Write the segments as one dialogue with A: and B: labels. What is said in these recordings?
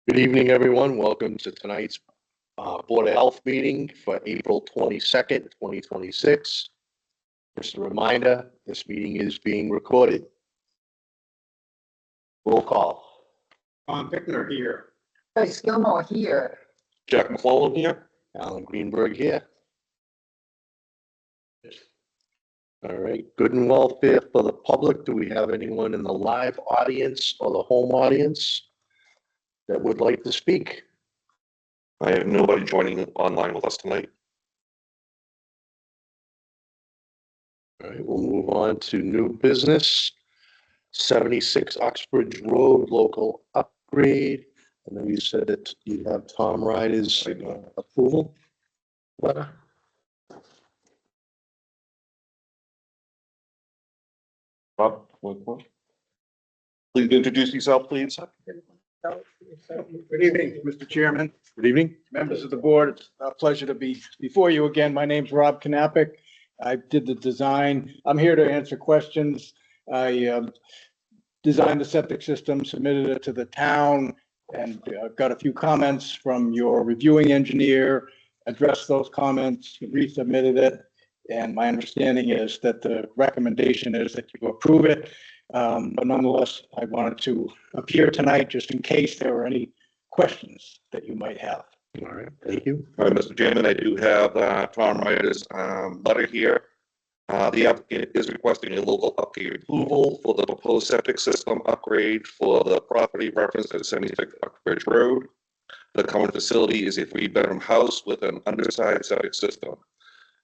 A: Good evening, everyone. Welcome to tonight's Board of Health meeting for April 22nd, 2026. Just a reminder, this meeting is being recorded. Roll call.
B: Bickner here.
C: Bryce Gilmore here.
A: Jack McClellan here. Alan Greenberg here. All right, good and welfare for the public. Do we have anyone in the live audience or the home audience that would like to speak?
D: I have nobody joining online with us tonight.
A: All right, we'll move on to new business. 76 Oxbridge Road, local upgrade. I know you said that you have Tom Ryder's approval letter.
D: Rob, please introduce yourself, please.
B: Good evening, Mr. Chairman,
A: Good evening.
B: members of the board. It's a pleasure to be before you again. My name's Rob Knappich. I did the design. I'm here to answer questions. I designed the septic system, submitted it to the town, and got a few comments from your reviewing engineer, addressed those comments, resubmitted it. And my understanding is that the recommendation is that you approve it. But nonetheless, I wanted to appear tonight just in case there were any questions that you might have.
A: All right, thank you.
D: All right, Mr. Chairman, I do have Tom Ryder's letter here. The applicant is requesting a local upgrade approval for the proposed septic system upgrade for the property referenced at 76 Oxbridge Road. The current facility is a 3-bedroom house with an undersized septic system.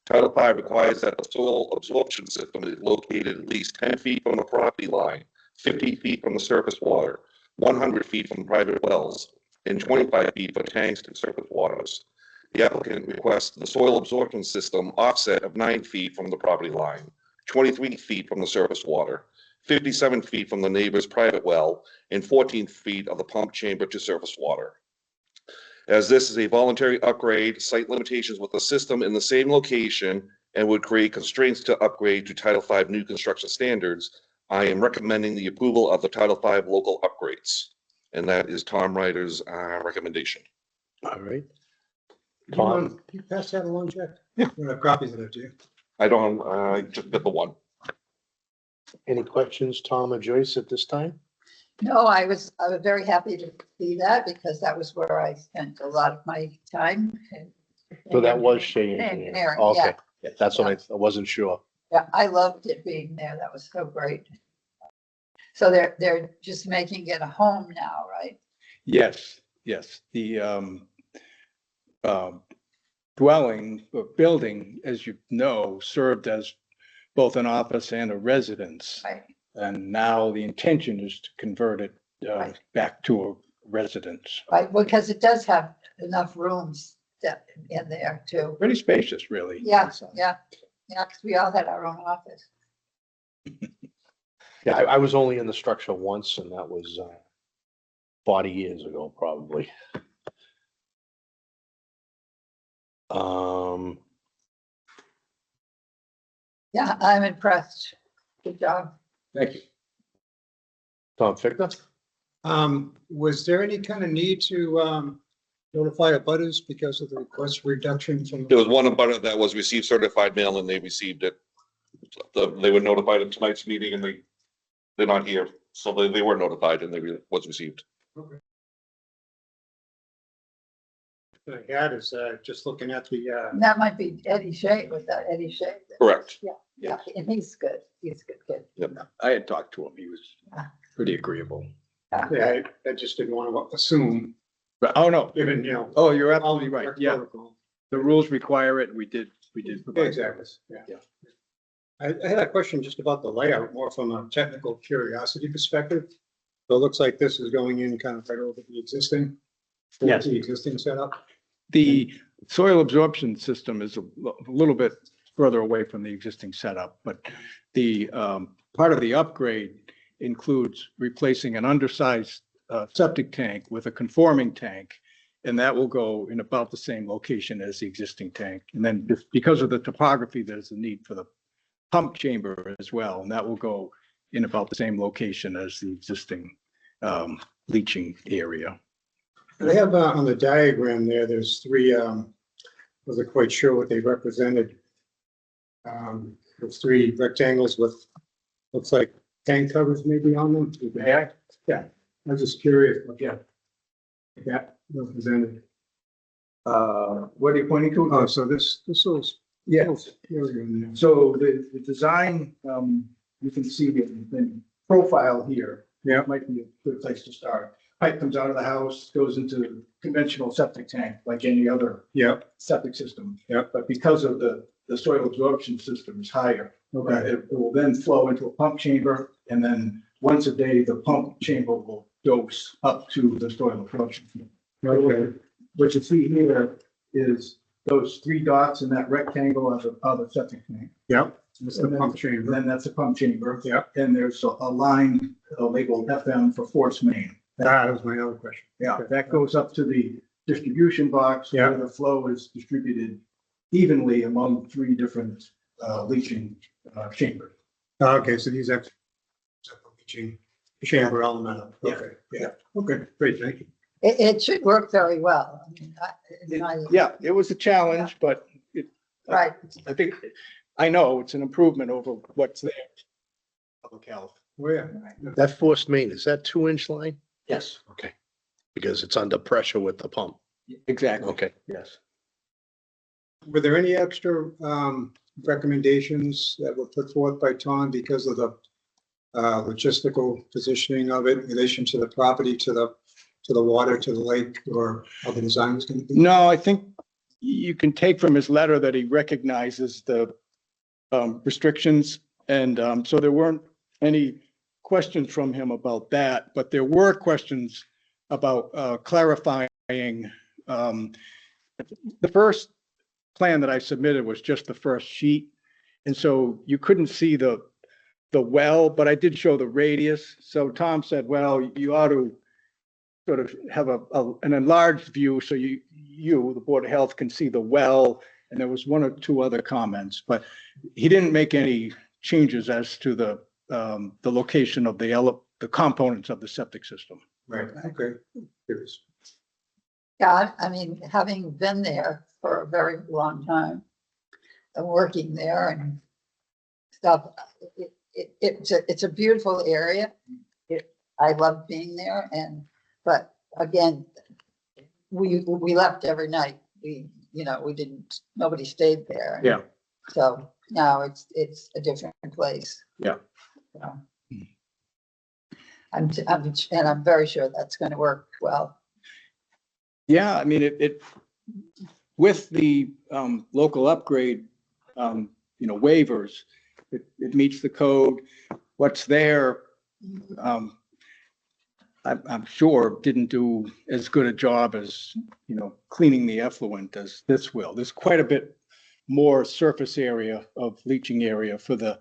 D: Title V requires that the soil absorption system is located at least 10 feet from the property line, 50 feet from the surface water, 100 feet from private wells, and 25 feet for tanks and surface waters. The applicant requests the soil absorption system offset of 9 feet from the property line, 23 feet from the surface water, 57 feet from the neighbor's private well, and 14 feet of the pump chamber to surface water. As this is a voluntary upgrade, site limitations with the system in the same location and would create constraints to upgrade to Title V new construction standards, I am recommending the approval of the Title V local upgrades. And that is Tom Ryder's recommendation.
A: All right.
E: Can
A: Tom,
E: you pass that along, Jack? Yeah. We have copies of it, do you?
D: I don't, just get the one.
A: any questions, Tom or Joyce, at this time?
C: No, I was very happy to see that because that was where I spent a lot of my time.
A: So that was Shea
C: Engineering,
A: Engineering.
C: yeah.
A: Okay, that's what I wasn't sure.
C: Yeah, I loved it being there. That was so great. So they're just making it a home now, right?
B: Yes, yes. The dwelling or building, as you know, served as both an office and a residence.
C: Right.
B: And now the intention is to convert it
C: Right.
B: back to a residence.
C: Right, because it does have enough rooms in there too.
B: Pretty spacious, really.
C: Yeah, yeah, because we all had our own office.
A: Yeah, I was only in the structure once, and that was 40 years ago, probably.
C: Yeah, I'm impressed. Good job.
B: Thank you.
A: Tom Fickner?
E: Was there any kind of need to notify abutters because of the request for reduction from?
D: There was one abutter that was received certified mail and they received it. They were notified at tonight's meeting and they're not here. So they were notified and was received.
E: Okay. What I had is just looking at the,
C: That might be Eddie Shea, was that Eddie Shea?
D: Correct.
C: Yeah, and he's good. He's a good kid.
B: I had talked to him. He was
C: Yeah.
B: pretty agreeable.
E: yeah, I just didn't want to assume,
B: But, oh, no.
E: given, you know.
B: Oh, you're
E: all
B: absolutely
E: the
B: right.
E: correct
B: Yeah.
E: protocol.
B: The rules require it. We did provide.
E: Exactly, yeah.
B: Yeah.
E: I had a question just about the layout, more from a technical curiosity perspective. So it looks like this is going in kind of right over the existing.
B: Yes.
E: The existing setup.
B: The soil absorption system is a little bit further away from the existing setup, but the part of the upgrade includes replacing an undersized septic tank with a conforming tank, and that will go in about the same location as the existing tank. And then because of the topography, there's a need for the pump chamber as well, and that will go in about the same location as the existing leaching area.
E: They have on the diagram there, there's three, wasn't quite sure what they represented. There's three rectangles with, looks like tank covers maybe on them.
B: May
E: Yeah, I was just curious what that represented.
B: What are you pointing to?
E: Oh, so this was.
B: Yes.
E: Area in there.
B: So the design, you can see the profile here.
E: Yeah.
B: Might be a good place to start. Pipe comes out of the house, goes into conventional septic tank like any other
E: Yeah,
B: septic system.
E: Yeah.
B: But because of the soil absorption system is higher,
E: okay,
B: it will then flow into a pump chamber. And then once a day, the pump chamber will dose up to the soil absorption.
E: okay,
B: What you see here is those three dots in that rectangle are the septic tank.
E: yeah, it's the
B: And then-
E: pump
B: And
E: chamber.
B: then that's a pump chamber.
E: Yeah.
B: And there's a line labeled FM for force main.
E: That was my other question.
B: Yeah, that goes up to the distribution box
E: Yeah.
B: where the flow is distributed evenly among three different leaching chambers.
E: Okay, so these are leaching chamber element. Okay, yeah, okay, great, thank you.
C: It should work very well. I mean, in my-
B: Yeah, it was a challenge, but
C: Right,
B: I think, I know it's an improvement over what's there. Public health.
E: Oh, yeah.
A: That forced main, is that 2-inch line?
B: Yes,
A: Okay. Because it's under pressure with the pump.
B: exactly.
A: Okay.
B: Yes.
E: Were there any extra recommendations that were put forth by Tom because of the logistical positioning of it in relation to the property, to the water, to the lake, or how the design was going to be?
B: No, I think you can take from his letter that he recognizes the restrictions. And so there weren't any questions from him about that, but there were questions about clarifying. The first plan that I submitted was just the first sheet. And so you couldn't see the well, but I did show the radius. So Tom said, well, you ought to sort of have an enlarged view so you, the Board of Health, can see the well. And there was one or two other comments, but he didn't make any changes as to the location of the components of the septic system.
E: Right, okay. Curious.
C: yeah, I mean, having been there for a very long time and working there and stuff, it's a beautiful area. I love being there but again, we left every night. Nobody stayed there.
B: Yeah.
C: So now it's a different place.
B: Yeah.
C: So, I'm very sure that's going to work well.
B: Yeah, I mean, it with the local upgrade, waivers, it meets the code. What's there, I'm sure didn't do as good a job as, cleaning the effluent as this will. There's quite a bit more surface area of leaching area for the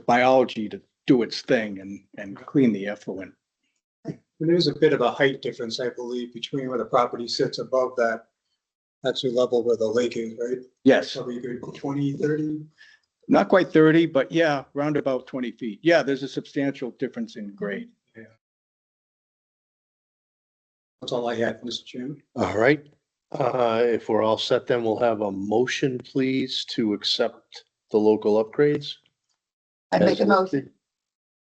B: biology to do its thing and clean the effluent.
E: There's a bit of a height difference, I believe, between where the property sits above that. That's the level where the lake is, right?
B: Yes,
E: Probably good 20, 30.
B: not quite 30, but yeah, round about 20 feet. Yeah, there's a substantial difference in grade.
E: That's all I had, Mr. Chairman.
A: All right. If we're all set, then we'll have a motion, please, to accept the local upgrades.
C: I make a
A: As
C: motion.
A: listed.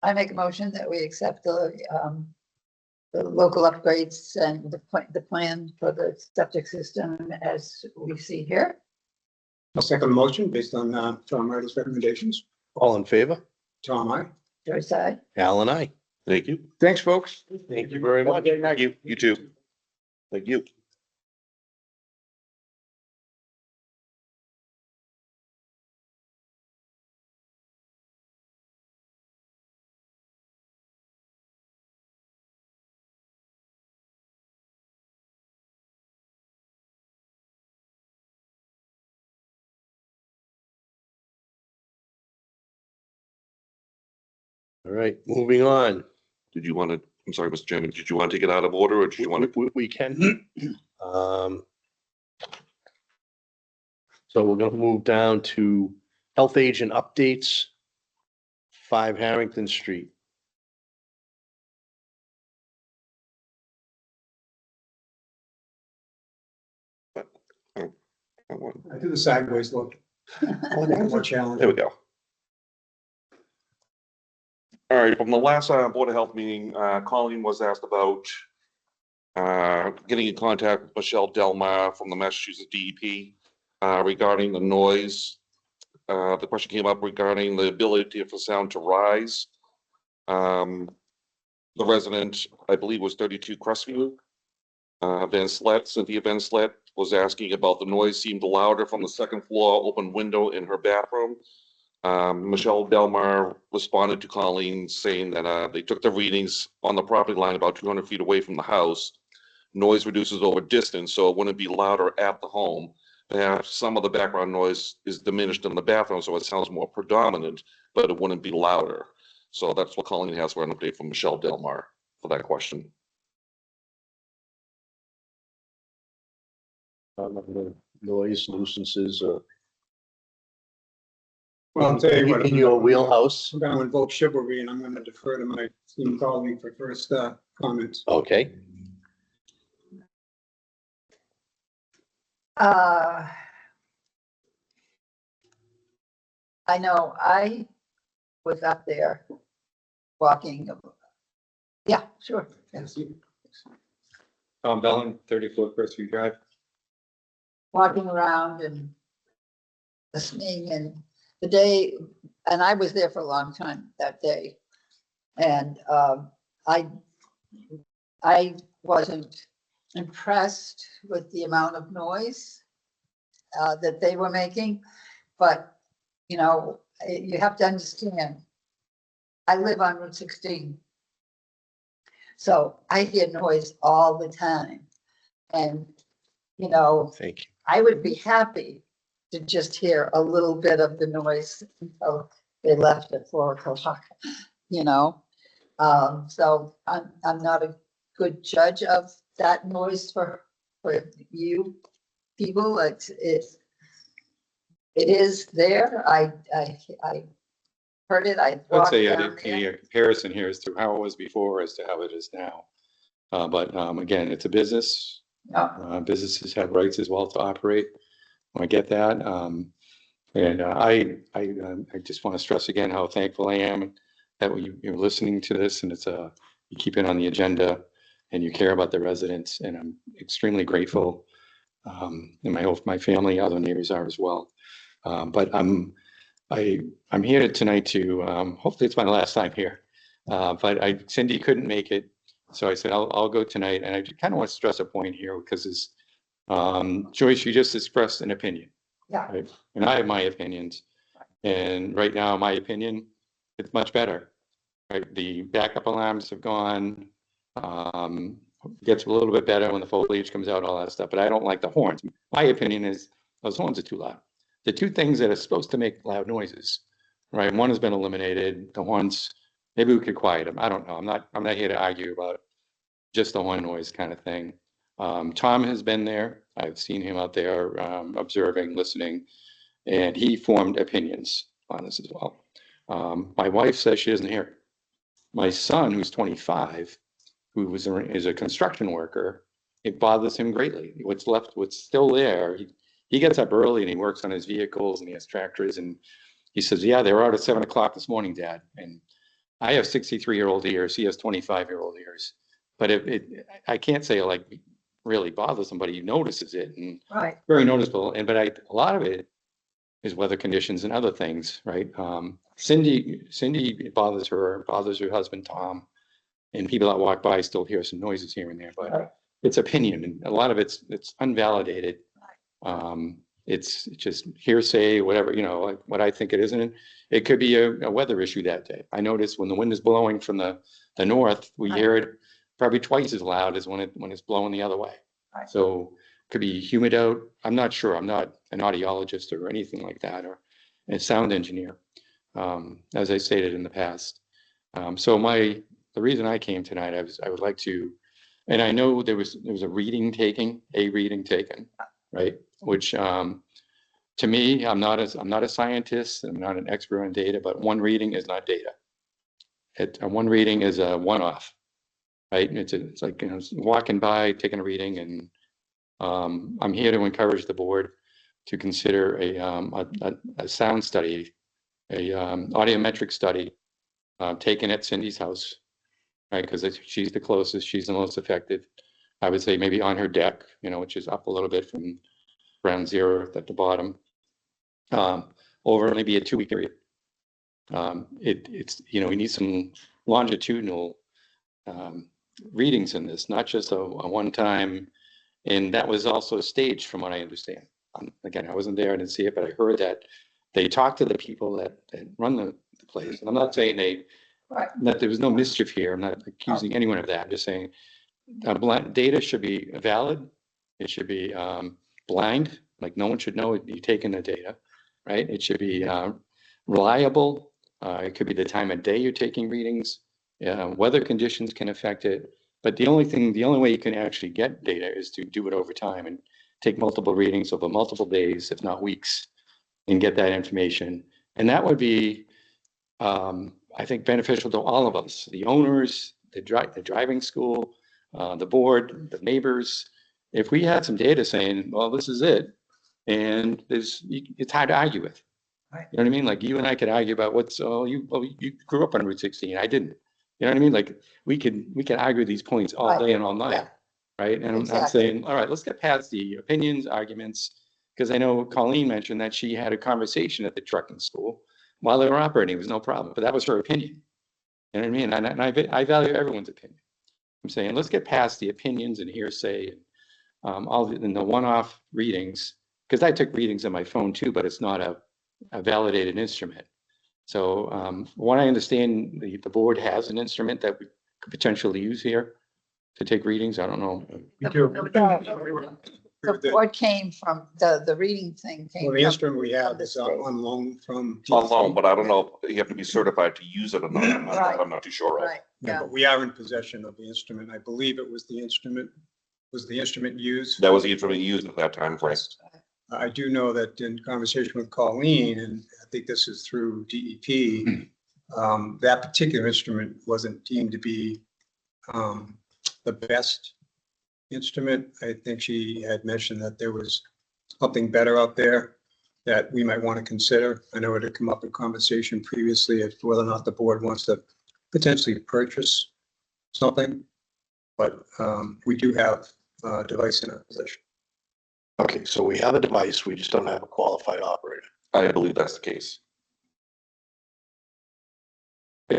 C: I make a motion that we accept the local upgrades and the plan for the septic system as we see here.
E: I'll second the motion based on Tom Ryder's recommendations.
A: All in favor?
E: Tom, aye.
C: Joy side.
A: Al and I.
D: Thank you.
B: Thanks, folks.
A: Thank you very much.
D: You too. Thank you.
A: All right, moving on.
D: Did you want to, I'm sorry, Mr. Chairman, did you want to take it out of order or did you want to?
A: We can. So we're gonna move down to health agent updates, 5 Harrington Street.
D: That one.
E: I do the sideways look. More
D: There
E: challenging.
D: we go. All right, from the last Board of Health meeting, Colleen was asked about getting in contact with Michelle Delmar from the Massachusetts DEP regarding the noise. The question came up regarding the ability for sound to rise. The resident, I believe, was 32 Crestview. Cynthia Van Slet was asking about the noise seemed louder from the second floor open window in her bathroom. Michelle Delmar responded to Colleen saying that they took the readings on the property line about 200 feet away from the house. Noise reduces over distance, so it wouldn't be louder at the home. Perhaps some of the background noise is diminished in the bathroom, so it sounds more predominant, but it wouldn't be louder. So that's what Colleen has for an update from Michelle Delmar for that question.
A: The noise nuisances
E: Well, I'll tell you what.
A: in your wheelhouse.
E: I'm going to invoke chivalry and I'm going to defer to my esteemed colleague for first comments.
A: Okay.
C: I know I was up there walking. Yeah, sure. Yeah.
F: Tom Bellin, 34 Crestview Drive.
C: Walking around and listening, and the day, and I was there for a long time that day. And I wasn't impressed with the amount of noise that they were making, but you know, you have to understand, I live on Route 16. So I hear noise all the time. And, you know,
A: Thank you.
C: I would be happy to just hear a little bit of the noise until they left at 4 o'clock, you know? So I'm not a good judge of that noise for you people. It is there. I heard it. I
F: I'd
C: walked
F: say
C: down there.
F: the comparison here is to how it was before as to how it is now. But again, it's a business.
C: Yeah.
F: Businesses have rights as well to operate. I get that. And I just want to stress again how thankful I am that you're listening to this, and you keep it on the agenda and you care about the residents, and I'm extremely grateful. And my family, other neighbors are as well. But I'm here tonight to hopefully it's my last time here. But Cindy couldn't make it, so I said I'll go tonight. And I kind of want to stress a point here because Joyce, you just expressed an opinion.
C: Yeah.
F: Right? And I have my opinions. And right now, my opinion, it's much better. Right? The backup alarms have gone. Gets a little bit better when the foliage comes out, all that stuff. But I don't like the horns. My opinion is those horns are too loud. The two things that are supposed to make loud noises, right? One has been eliminated. The horns, maybe we could quiet them. I don't know. I'm not here to argue about just the horn noise kind of thing. Tom has been there. I've seen him out there observing, listening, and he formed opinions on this as well. My wife says she doesn't hear it. My son, who's 25, who is a construction worker, it bothers him greatly. What's still there, he gets up early and he works on his vehicles and he has tractors, and he says, yeah, they were out at 7 o'clock this morning, Dad. And I have 63-year-old ears. He has 25-year-old ears. But I can't say like really bothers him, but he notices it, and
C: Right.
F: very noticeable. But a lot of it is weather conditions and other things, right? Cindy, it bothers her husband, Tom, and people that walk by still hear some noises here and there, but
C: Right.
F: it's opinion, and a lot of it's unvalidated. It's just hearsay, whatever, like what I think it is. And it could be a weather issue that day. I noticed when the wind is blowing from the north, we hear it probably twice as loud as when it's blowing the other way.
C: Right.
F: So it could be humid out. I'm not sure. I'm not an audiologist or anything like that, or a sound engineer, as I stated in the past. So the reason I came tonight, I would like to, and I know there was a reading taken, right? Which to me, I'm not a scientist, I'm not an expert on data, but one reading is not data. One reading is a one-off, right? It's like walking by, taking a reading, and I'm here to encourage the board to consider a sound study, a audiometric study taken at Cindy's house, right? Because she's the closest, she's the most affected. I would say maybe on her deck, you know, which is up a little bit from ground zero at the bottom, over maybe a 2-week period. It's, you know, we need some longitudinal readings in this, not just a one-time. And that was also staged from what I understand. Again, I wasn't there, I didn't see it, but I heard that they talked to the people that run the place. And I'm not saying that there was no mischief here. I'm not accusing anyone of that. I'm just saying data should be valid. It should be blind, like no one should know you're taking the data, right? It should be reliable. It could be the time of day you're taking readings. Weather conditions can affect it. But the only way you can actually get data is to do it over time and take multiple readings over multiple days, if not weeks, and get that information. And that would be, I think, beneficial to all of us, the owners, the driving school, the board, the neighbors. If we had some data saying, well, this is it, and it's hard to argue with.
C: Right.
F: You know what I mean? Like you and I could argue about you grew up on Route 16. I didn't. You know what I mean? Like we can argue these points all
C: Right.
F: day and all night,
C: Yeah.
F: right? And I'm
C: Exactly.
F: saying, all right, let's get past the opinions, arguments, because I know Colleen mentioned that she had a conversation at the trucking school while they were operating. It was no problem, but that was her opinion. You know what I mean? And I value everyone's opinion. I'm saying let's get past the opinions and hearsay and the one-off readings, because I took readings on my phone too, but it's not a validated instrument. So what I understand, the board has an instrument that we could potentially use here to take readings. I don't know.
C: The board came from, the reading thing came
E: Well,
C: from.
E: the instrument we have
C: from the
E: is
C: state.
E: on loan from.
D: Alone, but I don't know, you have to be certified to use it or not.
C: Right.
D: I'm not too sure of.
C: Right,
E: Yeah,
C: yeah.
E: but we are in possession of the instrument. I believe it was the instrument used.
D: That was the instrument used at that time frame.
E: I do know that in conversation with Colleen, and I think this is through DEP, that particular instrument wasn't deemed to be the best instrument. I think she had mentioned that there was something better out there that we might want to consider. I know it had come up in conversation previously as to whether or not the board wants to potentially purchase something, but we do have a device in our possession.
A: Okay, so we have a device, we just don't have a qualified operator.
D: I believe that's the case.
F: I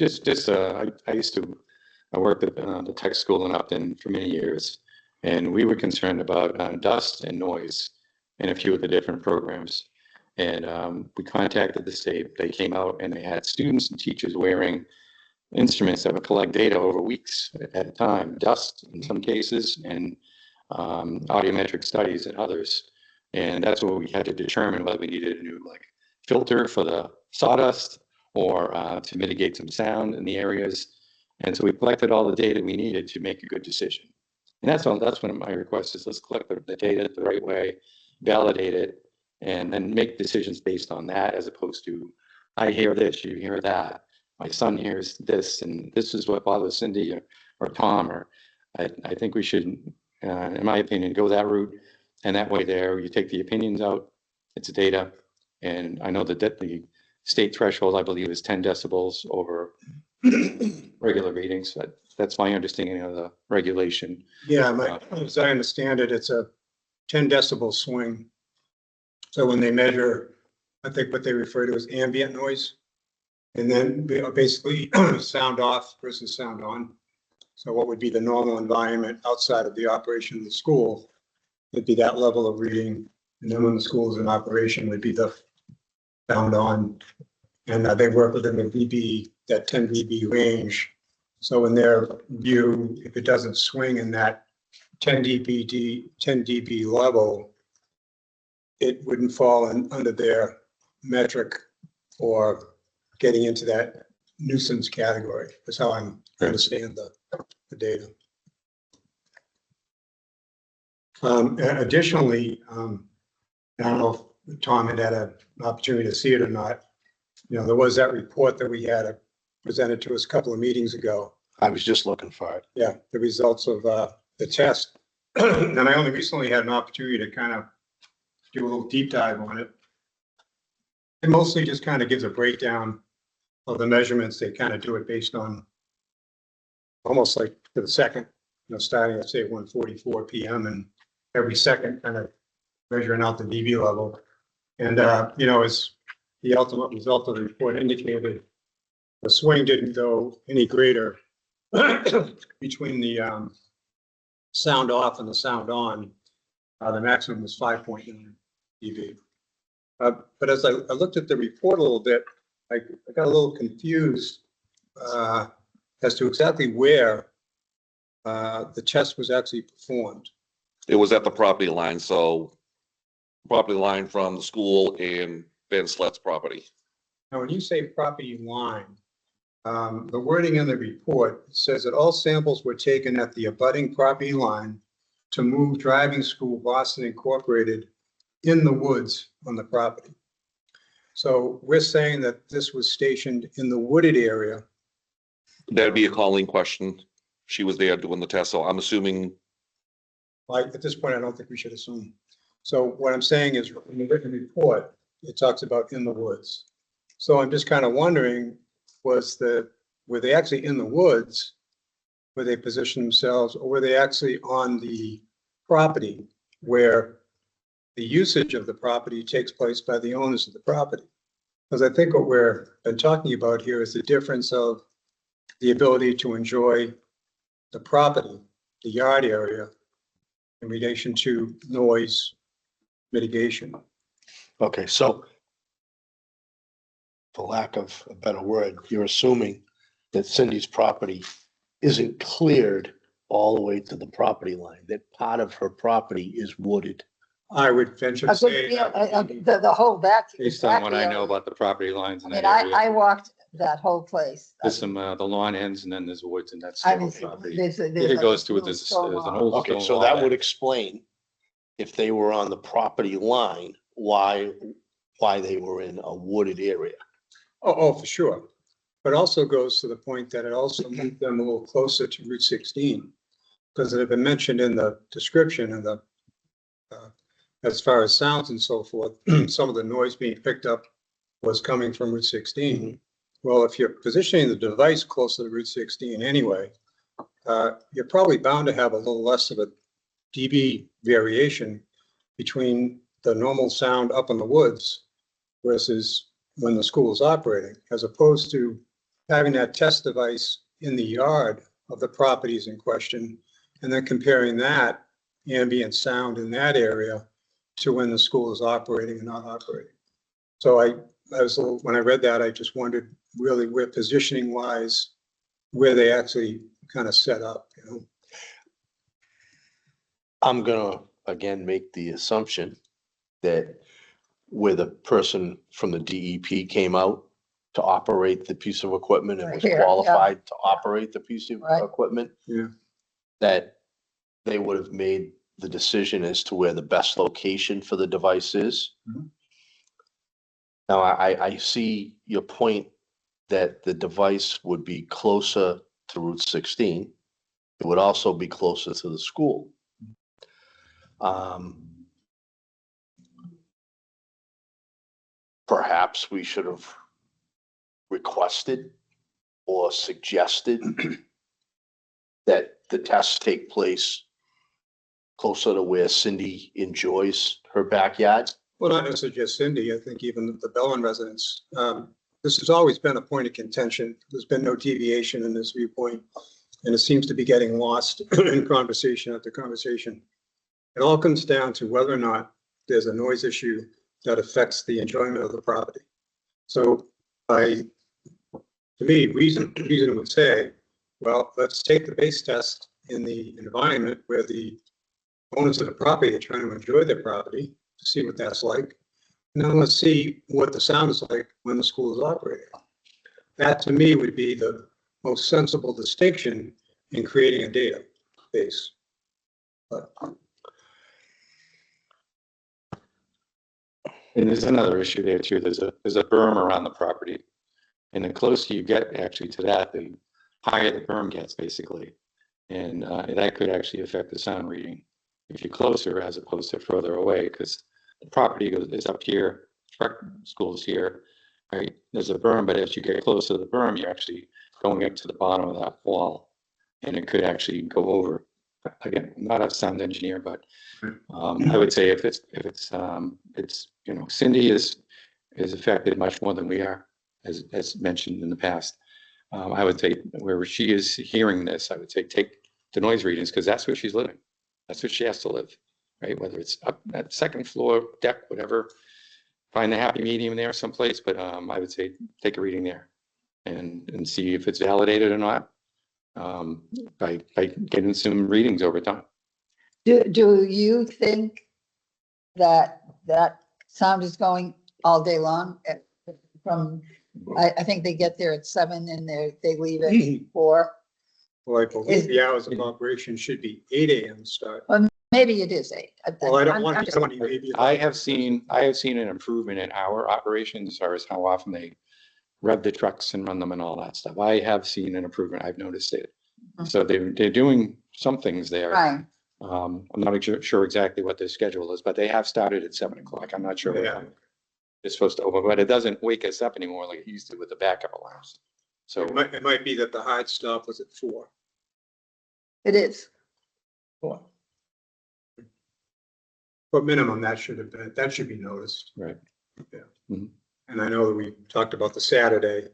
F: worked at the tech school in Upton for many years, and we were concerned about dust and noise in a few of the different programs. And we contacted the state. They came out and they had students and teachers wearing instruments that would collect data over weeks at a time, dust in some cases, and audiometric studies in others. And that's what we had to determine whether we needed a new filter for the sawdust or to mitigate some sound in the areas. And so we collected all the data we needed to make a good decision. And that's one of my requests is let's collect the data the right way, validate it, and then make decisions based on that, as opposed to, I hear this, you hear that. My son hears this, and this is what bothers Cindy or Tom. Or I think we should, in my opinion, go that route. And that way there, you take the opinions out, it's data. And I know that the state threshold, I believe, is 10 decibels over regular readings. That's my understanding of the regulation.
E: Yeah, as I understand it, it's a 10 decibel swing. So when they measure, I think what they refer to as ambient noise, and then basically sound off versus sound on. So what would be the normal environment outside of the operation of the school would be that level of reading. And then when the school is in operation would be the sound on. And they work within the dB, that 10 dB range. So in their view, if it doesn't swing in that 10 dB level, it wouldn't fall under their metric or getting into that nuisance category. That's how I understand the data. Additionally, I don't know if Tom had an opportunity to see it or not. There was that report that we had presented to us a couple of meetings ago.
A: I was just looking for it.
E: Yeah, the results of the test. And I only recently had an opportunity to kind of do a little deep dive on it. It mostly just kind of gives a breakdown of the measurements. They kind of do it based on almost like to the second, starting at say 1:44 p.m. and every second kind of measuring out the dB level. And, as the ultimate result of the report indicated, the swing didn't go any greater between the sound off and the sound on. The maximum was 5.9 dB. But as I looked at the report a little bit, I got a little confused as to exactly where the test was actually performed.
D: It was at the property line, so property line from the school and Ben Slet's property.
E: Now, when you say property line, the wording in the report says that all samples were taken at the abutting property line to move driving school Boston Incorporated in the woods on the property. So we're saying that this was stationed in the wooded area.
D: That'd be a calling question. She was there doing the test, so I'm assuming.
E: Like, at this point, I don't think we should assume. So what I'm saying is in the written report, it talks about in the woods. So I'm just kind of wondering, were they actually in the woods? Where they positioned themselves, or were they actually on the property where the usage of the property takes place by the owners of the property? Because I think what we're been talking about here is the difference of the ability to enjoy the property, the yard area, in relation to noise mitigation.
A: Okay, so for lack of a better word, you're assuming that Cindy's property isn't cleared all the way to the property line, that part of her property is wooded.
E: I would venture
C: A
E: to
C: good
E: say.
C: deal, the whole back.
F: Based on what I
C: back
F: know
C: area.
F: about the property lines
C: I
F: in
C: mean,
F: that area.
C: I walked that whole place.
F: There's some, the lawn ends and then there's woods and that's
C: I
F: still
C: mean,
F: property.
C: there's
F: If
C: a
F: it goes to,
C: little
F: there's
C: stone
F: an
C: wall.
F: old
A: Okay,
F: stone
A: so
F: wall
A: that
F: there.
A: would explain if they were on the property line, why they were in a wooded area.
E: Oh, for sure. But also goes to the point that it also moved them a little closer to Route 16. Because it had been mentioned in the description and as far as sounds and so forth, some of the noise being picked up was coming from Route 16. Well, if you're positioning the device closer to Route 16 anyway, you're probably bound to have a little less of a dB variation between the normal sound up in the woods versus when the school is operating, as opposed to having that test device in the yard of the properties in question, and then comparing that ambient sound in that area to when the school is operating and not operating. So when I read that, I just wondered really where positioning wise, where they actually kind of set up,
A: I'm gonna, again, make the assumption that where the person from the DEP came out to operate the piece of equipment and
C: Right
A: was
C: here, yeah.
A: qualified to operate the piece of
C: Right.
A: equipment,
E: Yeah.
A: that they would have made the decision as to where the best location for the device is.
E: Mhm.
A: Now, I see your point that the device would be closer to Route 16. It would also be closer to the school. Perhaps we should have requested or suggested that the tests take place closer to where Cindy enjoys her backyard.
E: Well, not necessarily just Cindy, I think even the Bellin residents. This has always been a point of contention. There's been no deviation in this viewpoint, and it seems to be getting lost in conversation after conversation. It all comes down to whether or not there's a noise issue that affects the enjoyment of the property. So to me, reason would say, well, let's take the base test in the environment where the owners of the property are trying to enjoy their property to see what that's like. And then let's see what the sound is like when the school is operating. That to me would be the most sensible distinction in creating a database. But
F: And there's another issue there too. There's a berm around the property. And the closer you get actually to that, the higher the berm gets basically. And that could actually affect the sound reading if you're closer as opposed to further away, because the property is up here, truck school's here, right? There's a berm, but as you get closer to the berm, you're actually going up to the bottom of that wall. And it could actually go over. Again, I'm not a sound engineer, but I would say if it's, you know, Cindy is affected much more than we are, as mentioned in the past. I would say where she is hearing this, I would say take the noise readings, because that's where she's living. That's where she has to live, right? Whether it's up at second floor, deck, whatever, find the happy medium there someplace, but I would say take a reading there and see if it's validated or not, by getting some readings over time.
C: Do you think that sound is going all day long from, I think they get there at 7 and they leave at 4.
E: Well, I believe the hours of operation should be 8 AM start.
C: Maybe it is 8.
E: Well, I don't
C: I'm
E: want
C: just-
E: to, maybe.
F: I have seen an improvement in our operations as far as how often they rev the trucks and run them and all that stuff. I have seen an improvement. I've noticed it. So they're doing some things there.
C: Right,
F: I'm not sure exactly what their schedule is, but they have started at 7 o'clock. I'm not sure what
E: Yeah.
F: time it's supposed to open, but it doesn't wake us up anymore like it used to with the backup alarms. So
E: It might be that the hard stop was at 4.
C: it is.
E: But minimum, that should be noticed.
F: right.
E: And I know that we talked about the Saturday.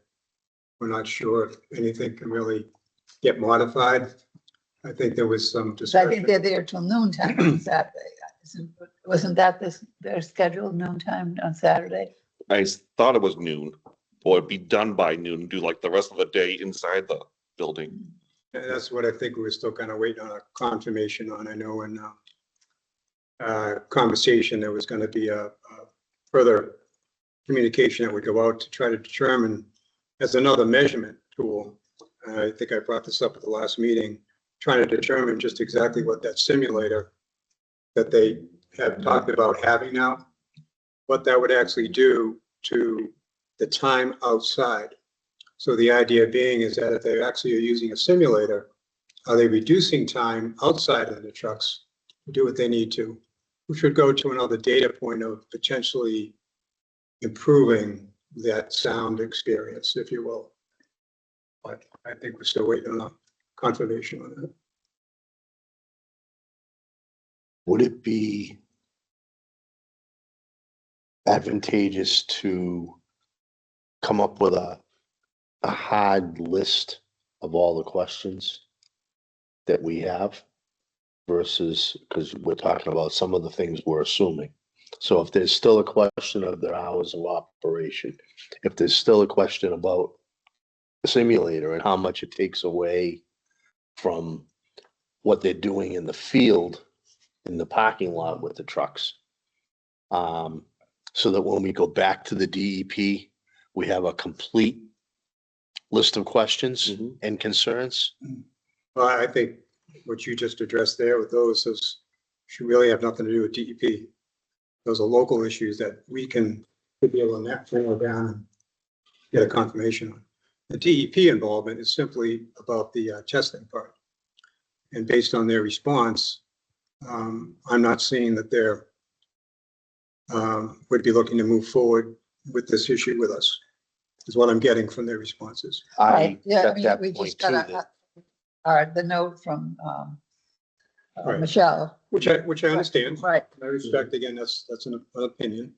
E: We're not sure if anything can really get modified. I think there was some
C: I
E: discussion.
C: think they're there till noontime on Saturday. Wasn't that their scheduled noontime on Saturday?
D: I thought it was noon, or it'd be done by noon, do like the rest of the day inside the building.
E: And that's what I think we were still kind of waiting on a confirmation on. I know in conversation, there was going to be a further communication that would go out to try to determine as another measurement tool. I think I brought this up at the last meeting, trying to determine just exactly what that simulator that they have talked about having now, what that would actually do to the time outside. So the idea being is that if they actually are using a simulator, are they reducing time outside of the trucks to do what they need to? Which would go to another data point of potentially improving that sound experience, if you will. But I think we're still waiting on a confirmation on that.
A: Would it be advantageous to come up with a hard list of all the questions that we have versus, because we're talking about some of the things we're assuming. So if there's still a question of their hours of operation, if there's still a question about the simulator and how much it takes away from what they're doing in the field, in the parking lot with the trucks, so that when we go back to the DEP, we have a complete list of questions and concerns.
E: Well, I think what you just addressed there with those is should really have nothing to do with DEP. Those are local issues that we could be able to narrow down and get a confirmation on. The DEP involvement is simply about the testing part. And based on their response, I'm not seeing that they're would be looking to move forward with this issue with us, is what I'm getting from their responses.
A: I
C: Right, yeah, I
A: got
C: mean,
A: that
C: we
A: point
C: just
A: too.
C: got the note from
E: Right.
C: Michelle.
E: Which I understand.
C: Right,
E: I respect, again, that's an opinion.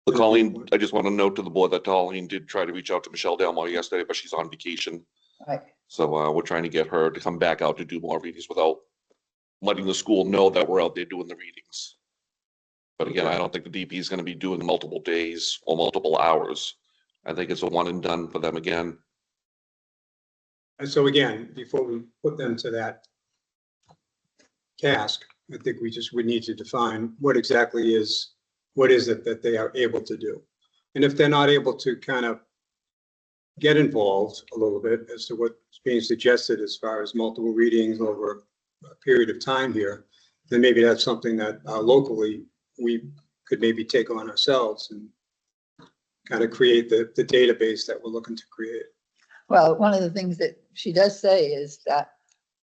D: The Colleen, I just want to note to the board that Colleen did try to reach out to Michelle Delmore yesterday, but she's on vacation.
C: right.
D: So we're trying to get her to come back out to do more readings without letting the school know that we're out there doing the readings. But again, I don't think the DP is going to be doing multiple days or multiple hours. I think it's a one and done for them again.
E: And so again, before we put them to that task, I think we just would need to define what exactly is, what is it that they are able to do? And if they're not able to kind of get involved a little bit as to what's being suggested as far as multiple readings over a period of time here, then maybe that's something that locally we could maybe take on ourselves and kind of create the database that we're looking to create.
C: Well, one of the things that she does say is that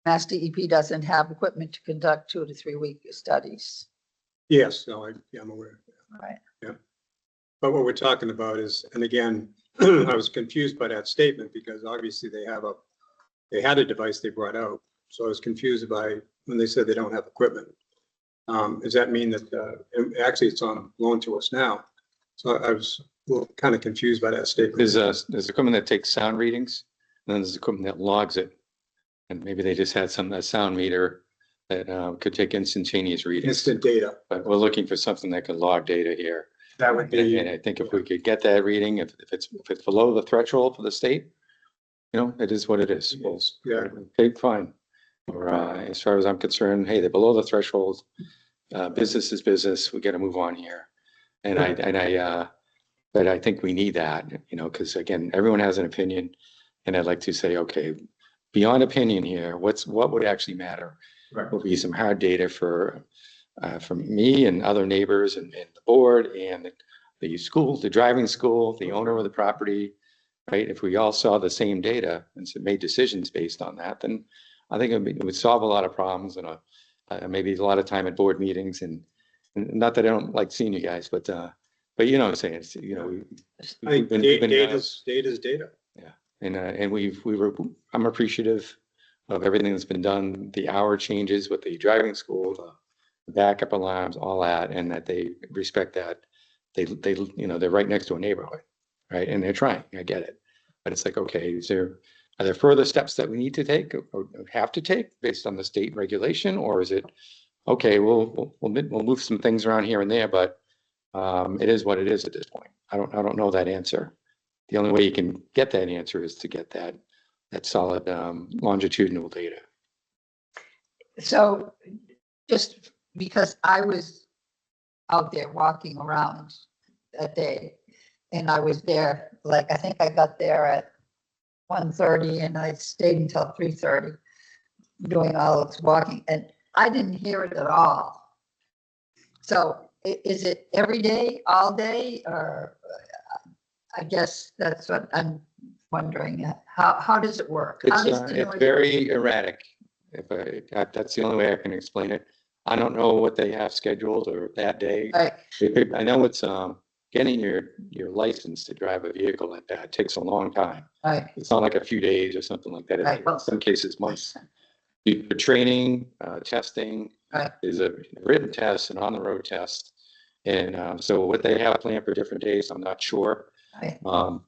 C: Mass DEP doesn't have equipment to conduct 2 to 3 week studies.
E: Yes, no, I'm aware.
C: Right.
E: But what we're talking about is, and again, I was confused by that statement because obviously they had a device they brought out. So I was confused by when they said they don't have equipment. Does that mean that, and actually it's on loan to us now? So I was a little kind of confused by that statement.
F: There's equipment that takes sound readings, and then there's equipment that logs it. And maybe they just had a sound meter that could take instantaneous readings.
E: Instant data.
F: But we're looking for something that could log data here.
E: That would
F: And
E: be,
F: and I think if we could get that reading, if it's below the threshold for the state, it is what it is. Well,
E: yeah.
F: okay, fine. Or as far as I'm concerned, hey, they're below the threshold. Business is business. We got to move on here. But I think we need that, because again, everyone has an opinion, and I'd like to say, okay, beyond opinion here, what would actually matter?
E: Right.
F: Will be some hard data for me and other neighbors and the board and the school, the driving school, the owner of the property, right? If we all saw the same data and made decisions based on that, then I think it would solve a lot of problems and maybe a lot of time at board meetings and not that I don't like seeing you guys, but you know what I'm saying? It's,
E: I think data's data.
F: Yeah. And I'm appreciative of everything that's been done, the hour changes with the driving school, the backup alarms, all that, and that they respect that. They're right next to a neighborhood, right? And they're trying, I get it. But it's like, okay, are there further steps that we need to take or have to take based on the state regulation? Or is it, okay, we'll move some things around here and there, but it is what it is at this point. I don't know that answer. The only way you can get that answer is to get that solid longitudinal data.
C: So just because I was out there walking around that day and I was there, like, I think I got there at 1:30 and I stayed until 3:30 doing all this walking and I didn't hear it at all. So is it every day, all day, or I guess that's what I'm wondering. How does it work? How does the
F: It's
C: noise-
F: very erratic. That's the only way I can explain it. I don't know what they have scheduled or that day.
C: Right,
F: I know it's getting your license to drive a vehicle like that takes a long time.
C: right,
F: It's not like a few days or something like that.
C: Right.
F: In some cases, months. The training, testing,
C: Right.
F: is a written test and on-the-road test. And so what they have planned for different days, I'm not sure.
C: right.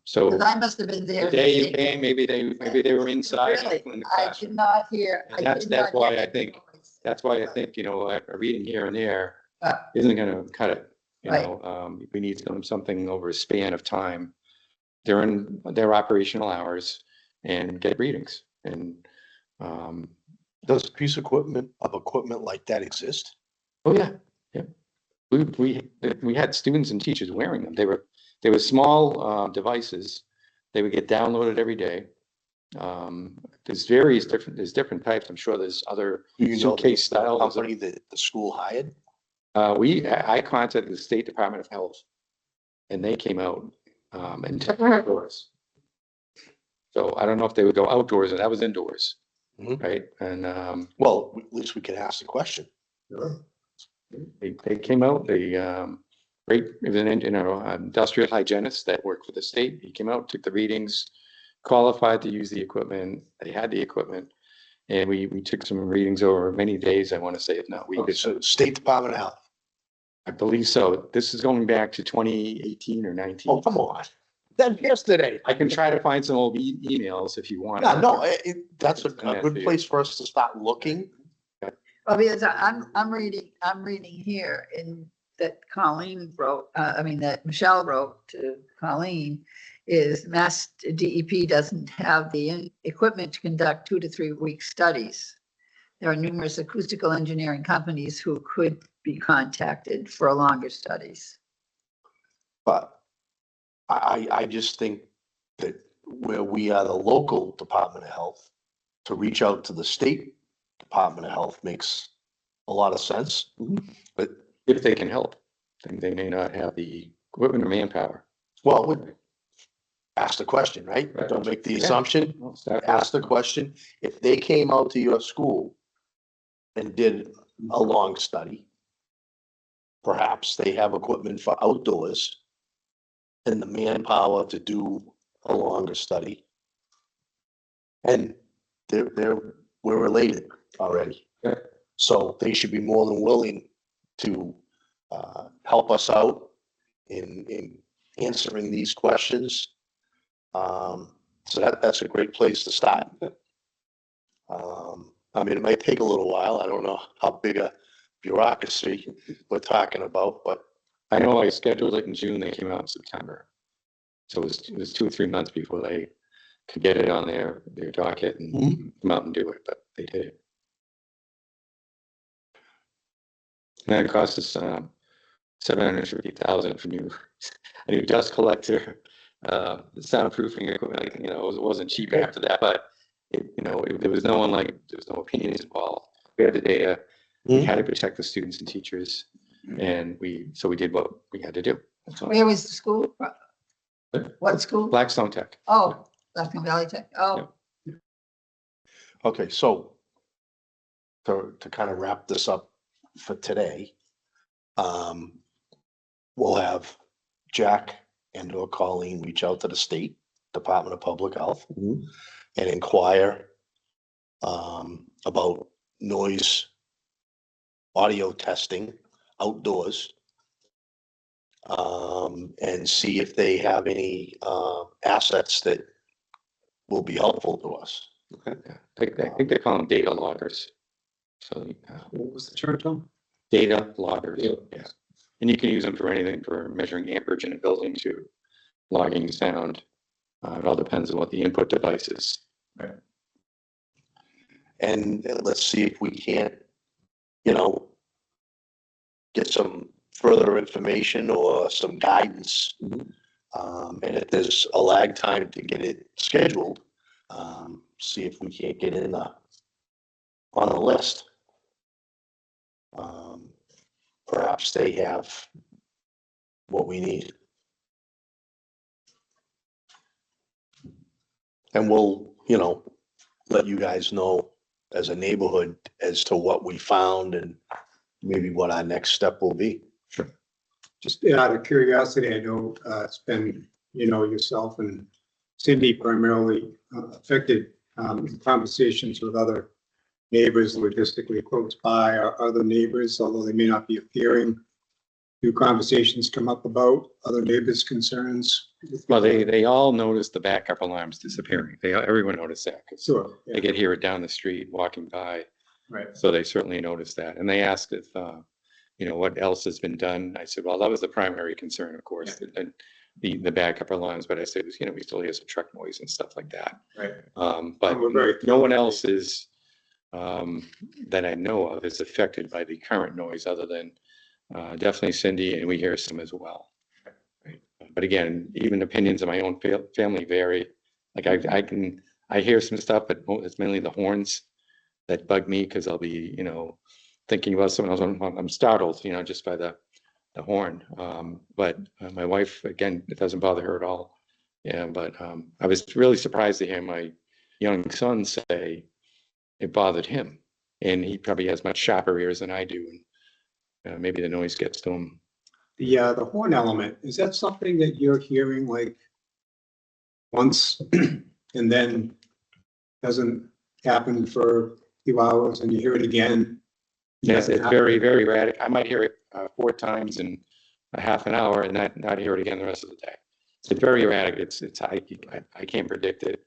F: So
C: Because I must have been
F: the
C: there.
F: day you came, maybe they were inside.
C: Really,
F: in the
C: I
F: classroom.
C: did not hear.
F: And that's why I think-
C: noise.
F: That's why I think, a reading here and there
C: Uh,
F: isn't gonna cut it.
C: Right.
F: We need something over a span of time during their operational hours and get readings. And,
A: Does a piece of equipment like that exist?
F: oh, yeah. We had students and teachers wearing them. They were small devices. They would get downloaded every day. There's different types. I'm sure there's other
A: Do you know
F: suitcase
A: the
F: styles.
A: company that the school hired?
F: I contacted the State Department of Health and they came out and checked outdoors. So I don't know if they would go outdoors, and that was indoors,
A: Mhm.
F: right? And
A: Well, at least we can ask the question.
F: they came out, it was an industrial hygienist that worked for the state. He came out, took the readings, qualified to use the equipment. They had the equipment. And we took some readings over many days, I want to say, if not
A: Okay,
F: weeks.
A: so State Department of Health.
F: I believe so. This is going back to 2018 or 19.
A: Oh, come on. Then yesterday.
F: I can try to find some old emails if you want.
A: No, that's a
F: Send that
A: good
F: to you.
A: place for us to start looking.
C: Well, because I'm reading here in that Colleen wrote, that Michelle wrote to Colleen, is Mass DEP doesn't have the equipment to conduct 2 to 3 week studies. There are numerous acoustical engineering companies who could be contacted for longer studies.
A: But I just think that where we are the local Department of Health, to reach out to the State Department of Health makes a lot of sense. But,
F: If they can help, then they may not have the equipment or manpower.
A: well, ask the question, right?
F: Right.
A: Don't make the
F: Yeah.
A: assumption.
F: Well, staff-
A: Ask the question. If they came out to your school and did a long study, perhaps they have equipment for outdoors and the manpower to do a longer study. And we're related already.
F: Yeah.
A: So they should be more than willing to help us out in answering these questions. So that's a great place to start. I mean, it might take a little while. I don't know how big a bureaucracy we're talking about, but
F: I know I scheduled it in June, they came out in September. So it was 2 or 3 months before they could get it on their docket and come out and do it, but they did it. And that cost us $750,000 for a new dust collector, soundproofing equipment. Like, you know, it wasn't cheap after that, but there was no opinions involved. We had the data, we had to protect the students and teachers, and we did what we had to do. That's all.
C: Where was the school? What school?
F: Blackstone Tech.
C: Oh, Blackstone Valley Tech. Oh,
A: okay, so to kind of wrap this up for today, we'll have Jack and or Colleen reach out to the State Department of Public Health and inquire about noise audio testing outdoors, and see if they have any assets that will be helpful to us.
F: Okay. I think they call them data loggers. So
E: What was the term, Tom?
F: data loggers. Yeah. And you can use them for anything, for measuring amperage in a building to logging sound. It all depends on what the input device is.
A: And let's see if we can't, get some further information or some guidance. And if there's a lag time to get it scheduled, see if we can't get in on the list. Perhaps they have what we need. And we'll, let you guys know as a neighborhood as to what we found and maybe what our next step will be.
F: Sure.
E: Just out of curiosity, I know it's been, yourself and Cindy primarily affected in conversations with other neighbors logistically close by, or other neighbors, although they may not be appearing. Do conversations come up about other neighbors' concerns?
F: Well, they all noticed the backup alarms disappearing. Everyone noticed that because
E: Sure.
F: they could hear it down the street walking by.
E: Right.
F: So they certainly noticed that. And they asked if, what else has been done. I said, well, that was the primary concern, of course, and the backup alarms. But I said, we still hear some truck noise and stuff like that.
E: Right.
F: But
E: We're very
F: no one else is, that I know of, is affected by the current noise other than definitely Cindy, and we hear some as well. Right. But again, even opinions of my own family vary. Like I hear some stuff, but it's mainly the horns that bug me because I'll be, thinking about someone else. I'm startled, just by the horn. But my wife, again, it doesn't bother her at all. Yeah, but I was really surprised to hear my young son say it bothered him, and he probably has much sharper ears than I do, and maybe the noise gets to him.
E: The horn element, is that something that you're hearing like once and then doesn't happen for a few hours and you hear it again?
F: Yes, it's very, very erratic. I might hear it 4 times in a half an hour and not hear it again the rest of the day. It's very erratic. I can't predict it.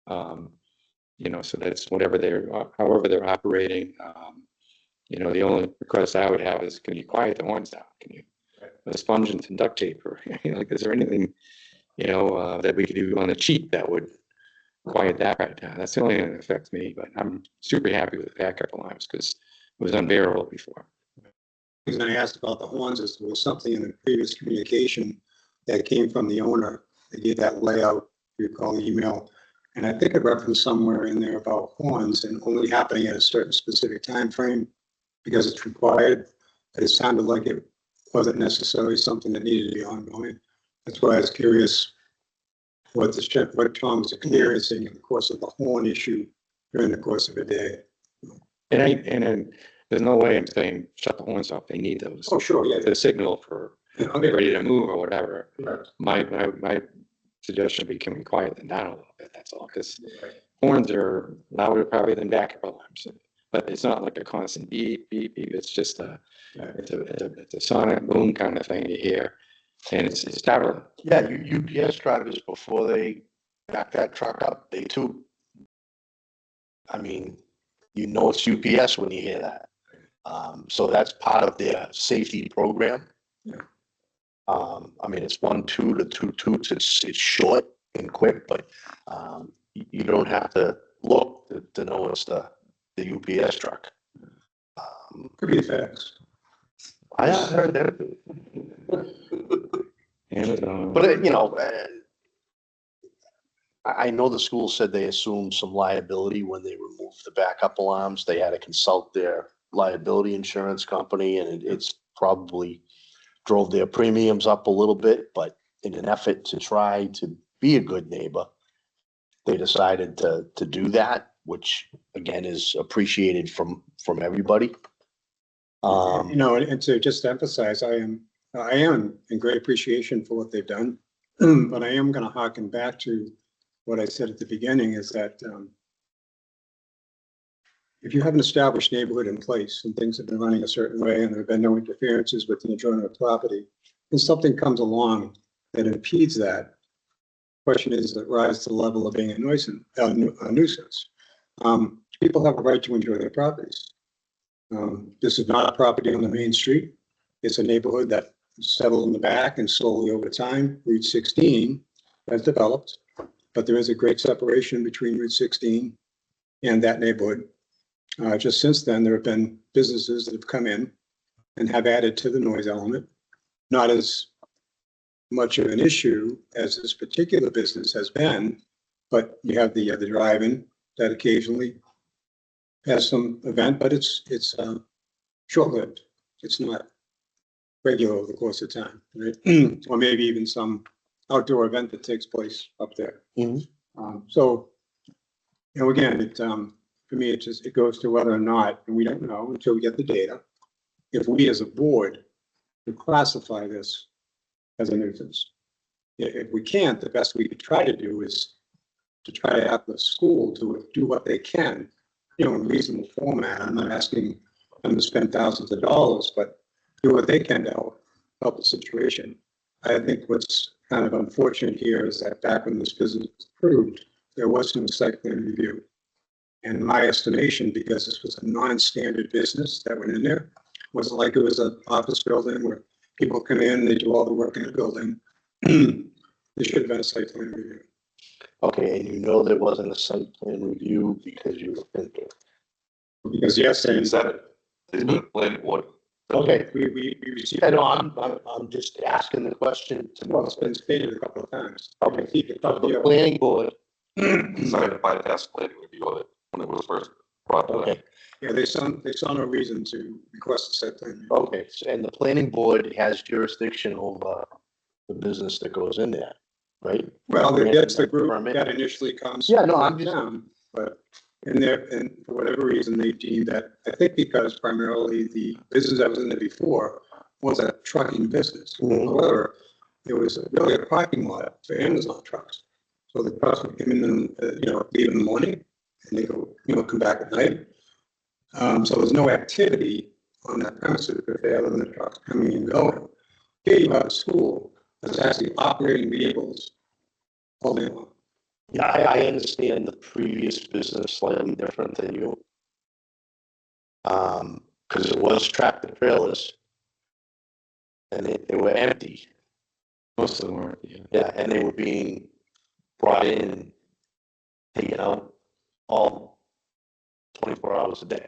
F: So that's however they're operating. The only request I would have is, can you quiet the horns down? Can you put a sponge and some duct tape, or is there anything, that we could do on the cheap that would quiet that right down? That's the only thing that affects me, but I'm super happy with the backup alarms because it was unbearable before.
E: Because I asked about the horns, is there was something in the previous communication that came from the owner. They gave that layout, you call email. And I think it referenced somewhere in there about horns and only happening at a certain specific time frame because it's required. But it sounded like it wasn't necessarily something that needed to be ongoing. That's why I was curious what Tom was experiencing in the course of the horn issue during the course of a day.
F: And there's no way I'm saying shut the horns off. They need those.
E: Oh, sure, yeah.
F: The signal for
E: Okay.
F: ready to move or whatever.
E: Right.
F: My suggestion would be, can we quiet them down a little bit? That's all, because horns are louder probably than backup alarms. But it's not like a constant beep, beep, beep. It's just it's a sonic boom kind of thing you hear. And it's startling.
A: Yeah, you UPS drivers, before they back that truck up, they toot. I mean, you know it's UPS when you hear that. So that's part of their safety program.
E: Yeah.
A: I mean, it's 1 toot or 2 toots. It's short and quick, but you don't have to look to know it's the UPS truck.
E: Could be FedEx.
A: I have heard that,
F: Amazon.
A: but I know the school said they assumed some liability when they removed the backup alarms. They had to consult their liability insurance company, and it's probably drove their premiums up a little bit, but in an effort to try to be a good neighbor, they decided to do that, which again is appreciated from everybody.
E: And to just emphasize, I am in great appreciation for what they've done, but I am going to harken back to what I said at the beginning, is that if you have an established neighborhood in place and things have been running a certain way and there have been no interferences with the enjoyment of property, and something comes along that impedes that, the question is, does it rise to the level of being a nuisance? People have a right to enjoy their properties. This is not a property on the main street. It's a neighborhood that settled in the back, and slowly over time, Route 16 has developed. But there is a great separation between Route 16 and that neighborhood. Just since then, there have been businesses that have come in and have added to the noise element. Not as much of an issue as this particular business has been, but you have the drive-in that occasionally has some event, but it's short-lived. It's not regular over the course of time, right? Or maybe even some outdoor event that takes place up there.
A: Mhm.
E: So, again, for me, it goes to whether or not, and we don't know until we get the data, if we as a board could classify this as a nuisance. If we can't, the best we could try to do is to try to have the school to do what they can, in reasonable format. I'm not asking them to spend thousands of dollars, but do what they can to help the situation. I think what's kind of unfortunate here is that back when this business was approved, there was no site plan review. And my estimation, because this was a non-standard business that went in there, wasn't like it was an office building where people come in, they do all the work in the building. There should have been a site plan review.
A: Okay, and there wasn't a site plan review because you were thinking.
E: Because yes,
D: You
E: and
D: said it. It's been planning board.
A: Okay,
E: we received.
A: I know, I'm just asking the question.
E: Well, it's been stated a couple of times.
A: Okay.
E: Keep it up
A: The
E: here.
A: planning board,
D: Decided to bypass planning review of it when it was first brought to them.
A: okay,
E: Yeah, they saw no reason to request a site plan review.
A: okay, and the planning board has jurisdiction over the business that goes in there, right?
E: Well, that's the group
A: Permit.
E: that initially comes.
A: Yeah, no, I'm just-
E: down, but and for whatever reason, they deemed that, I think because primarily the business that was in there before was a trucking business.
A: Mhm.
E: However, there was really a parking lot for Amazon trucks. So the trucks would come in, leave in the morning, and they go, come back at night. So there's no activity on that premises if they other than the trucks coming and going. Here you have a school that's actually operating vehicles all day long.
A: Yeah, I understand the previous business slightly different than you. Because it was tractor trailers. And they were empty,
F: Most of them are,
A: yeah, and they were being brought in, and taken out all 24 hours a day.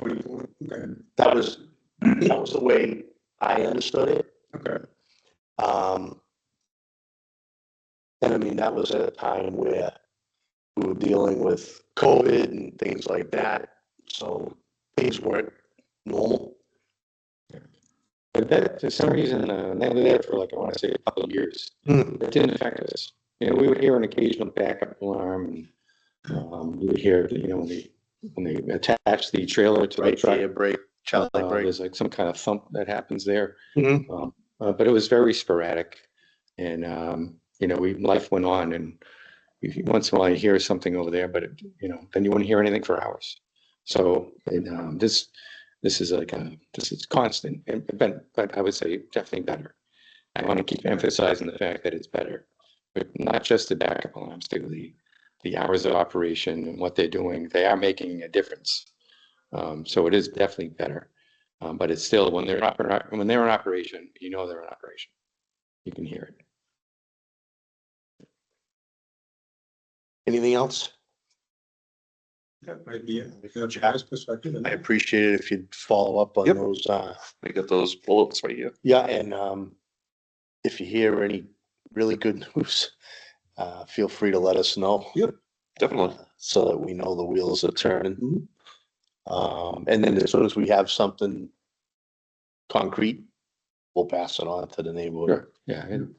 E: Okay.
A: That was the way I understood it.
E: Okay.
A: And I mean, that was at a time where we were dealing with COVID and things like that. So things weren't normal.
F: But that, for some reason, they were there for I want to say a couple of years. It didn't affect us. We would hear an occasional backup alarm, and you would hear, when they attach the trailer to the
A: Right,
F: truck.
A: air brake Child break.
F: There's like some kind of thump that happens there.
A: Mhm.
F: But it was very sporadic. And, life went on, and once in a while you hear something over there, but then you wouldn't hear anything for hours. So this is constant, but I would say definitely better. I want to keep emphasizing the fact that it's better, but not just the backup alarms, the hours of operation and what they're doing. They are making a difference. So it is definitely better. But it's still, when they're in operation, they're in operation. You can hear it.
A: Anything else?
E: That might be it. From Chad's perspective.
A: I appreciate it if you'd follow up on
D: Yep.
A: those,
D: We got those bullets right here.
A: yeah, and, if you hear any really good news, feel free to let us know.
D: Yep. Definitely.
A: So that we know the wheels are turning.
D: Mhm.
A: And then as soon as we have something concrete, we'll pass it on to the neighborhood.
F: Sure. Yeah, and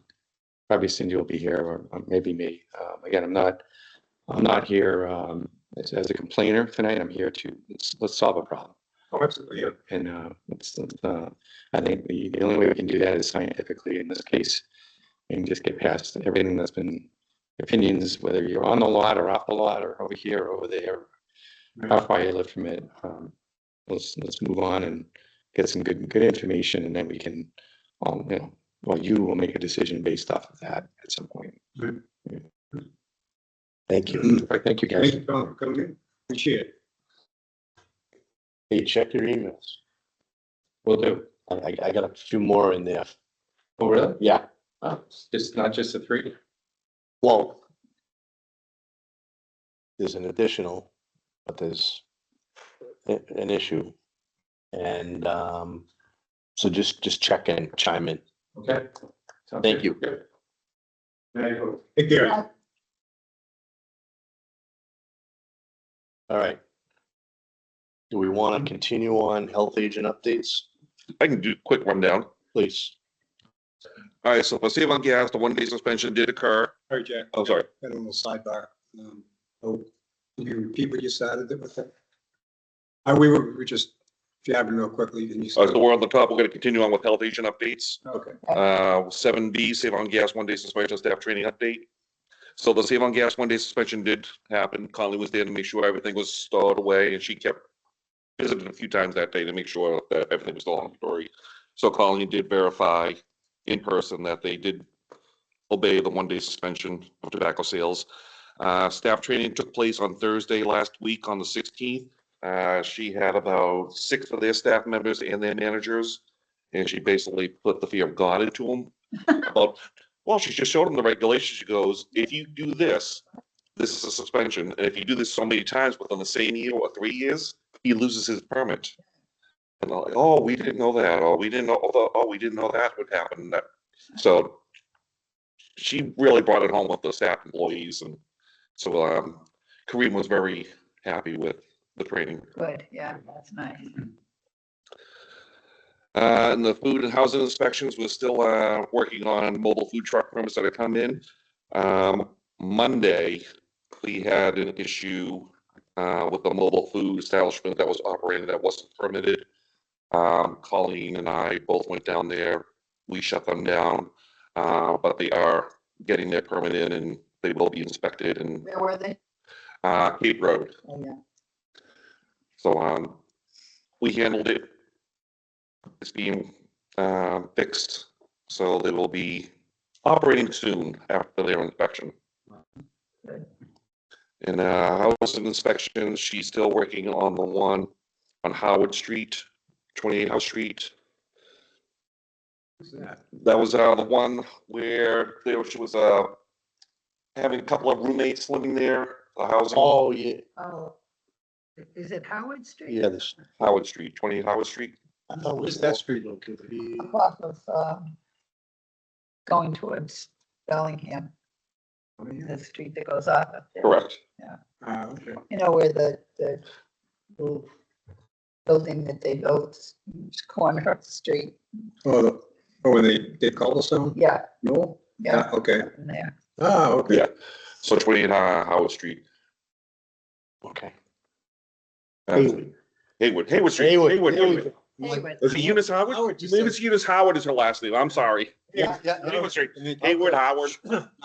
F: probably Cindy will be here, or maybe me. Again, I'm not here as a complainer tonight. I'm here to let's solve a problem.
E: Oh, absolutely, yeah.
F: And I think the only way we can do that is scientifically in this case, and just get past everything that's been opinions, whether you're on the lot or off the lot or over here or over there, how far you live from it. Let's move on and get some good information, and then we can, you will make a decision based off of that at some point.
A: Thank you.
F: All right, thank you, guys.
E: Thank you, Tom, for coming in. Appreciate it.
A: Hey, check your emails.
F: Will do.
A: I got a few more in there.
F: Oh, really?
A: Yeah,
F: Oh, it's not just the 3.
A: well, there's an additional, but there's an issue. And, so just check in, chime in.
F: Okay. Sounds
A: Thank
F: good.
A: you.
F: Good. Very good.
E: Take care.
A: All right. Do we want to continue on health agent updates?
D: I can do a quick rundown.
A: Please.
D: All right, so for Save on Gas, the 1-day suspension did occur.
E: All right, Jack.
D: Oh, sorry.
E: Got a little sidebar. Can you repeat what you started it with? We just jabbing real quickly. Can you?
D: So we're on the top. We're going to continue on with health agent updates.
E: Okay.
D: 7B, Save on Gas 1-day suspension staff training update. So the Save on Gas 1-day suspension did happen. Conley was there to make sure everything was stored away, and she kept visiting a few times that day to make sure that everything was still on story. So Conley did verify in person that they did obey the 1-day suspension of tobacco sales. Staff training took place on Thursday last week on the 16th. She had about 6 of their staff members and their managers, and she basically put the fear of God into them. She just showed them the regulations. She goes, if you do this, this is a suspension. And if you do this so many times within the same year or 3 years, he loses his permit. And they're like, oh, we didn't know that. Oh, we didn't know that would happen. So she really brought it home with the staff employees. And so Kareem was very happy with the training.
C: Good, yeah, that's nice.
D: And the food and housing inspections, we're still working on mobile food truck permits that have come in. Monday, we had an issue with the mobile food establishment that was operating that wasn't permitted. Colleen and I both went down there. We shut them down, but they are getting their permit in, and they will be inspected. And
C: Where were they?
D: Cape Road.
C: Oh, yeah.
D: So we handled it. It's being fixed, so they will be operating soon after their inspection.
C: Good.
D: And housing inspection, she's still working on the one on Howard Street, 28 House Street.
E: What's that?
D: That was the one where she was having a couple of roommates living there. The housing.
A: Oh, yeah,
C: Oh, is it Howard Street?
A: yeah, this,
D: Howard Street, 28 Howard Street.
A: I thought it was
E: Where's that
A: that
E: street located?
C: Up off of, going towards Bellingham,
E: Oh, yeah.
C: the street that goes off up there.
D: Correct.
E: Okay.
C: You know, where the little building that they built, corner of the street.
E: When they did cobblestone?
C: Yeah,
E: No?
C: yeah,
E: Okay.
C: up in there.
E: Okay.
D: Yeah. So 28 Howard Street.
A: okay.
D: Uh,
A: Haley,
D: Haywood Street.
A: Haywood.
D: Haywood.
C: Haywood.
D: Is it Eunice Howard?
E: Howard just
D: Maybe
E: said-
D: it's Eunice Howard is her last name. I'm sorry.
A: Yeah,
D: Haywood Street.
E: And then-
D: Haywood Howard.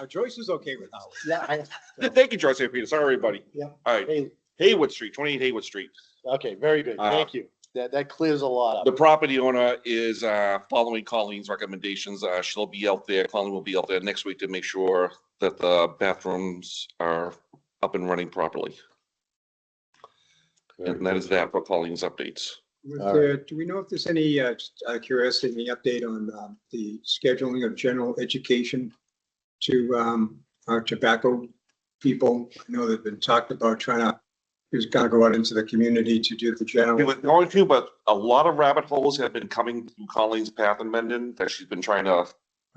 E: Joyce is okay with Howard.
A: yeah,
D: Thank you, Joyce. Peter. Sorry, everybody.
A: Yeah.
D: All right.
A: Hey,
D: Haywood Street, 28 Haywood Street.
A: okay, very good. Thank you. That clears a lot
D: The
A: up.
D: property owner is following Colleen's recommendations. She'll be out there, Colleen will be out there next week to make sure that the bathrooms are up and running properly. And that is that for Colleen's updates.
E: Do we know if there's any, just out of curiosity, any update on the scheduling of general education to our tobacco people? I know they've been talked about trying to, who's gonna go out into the community to do the
D: We
E: general.
D: were going to, but a lot of rabbit holes have been coming through Colleen's path in Mendon that she's been trying to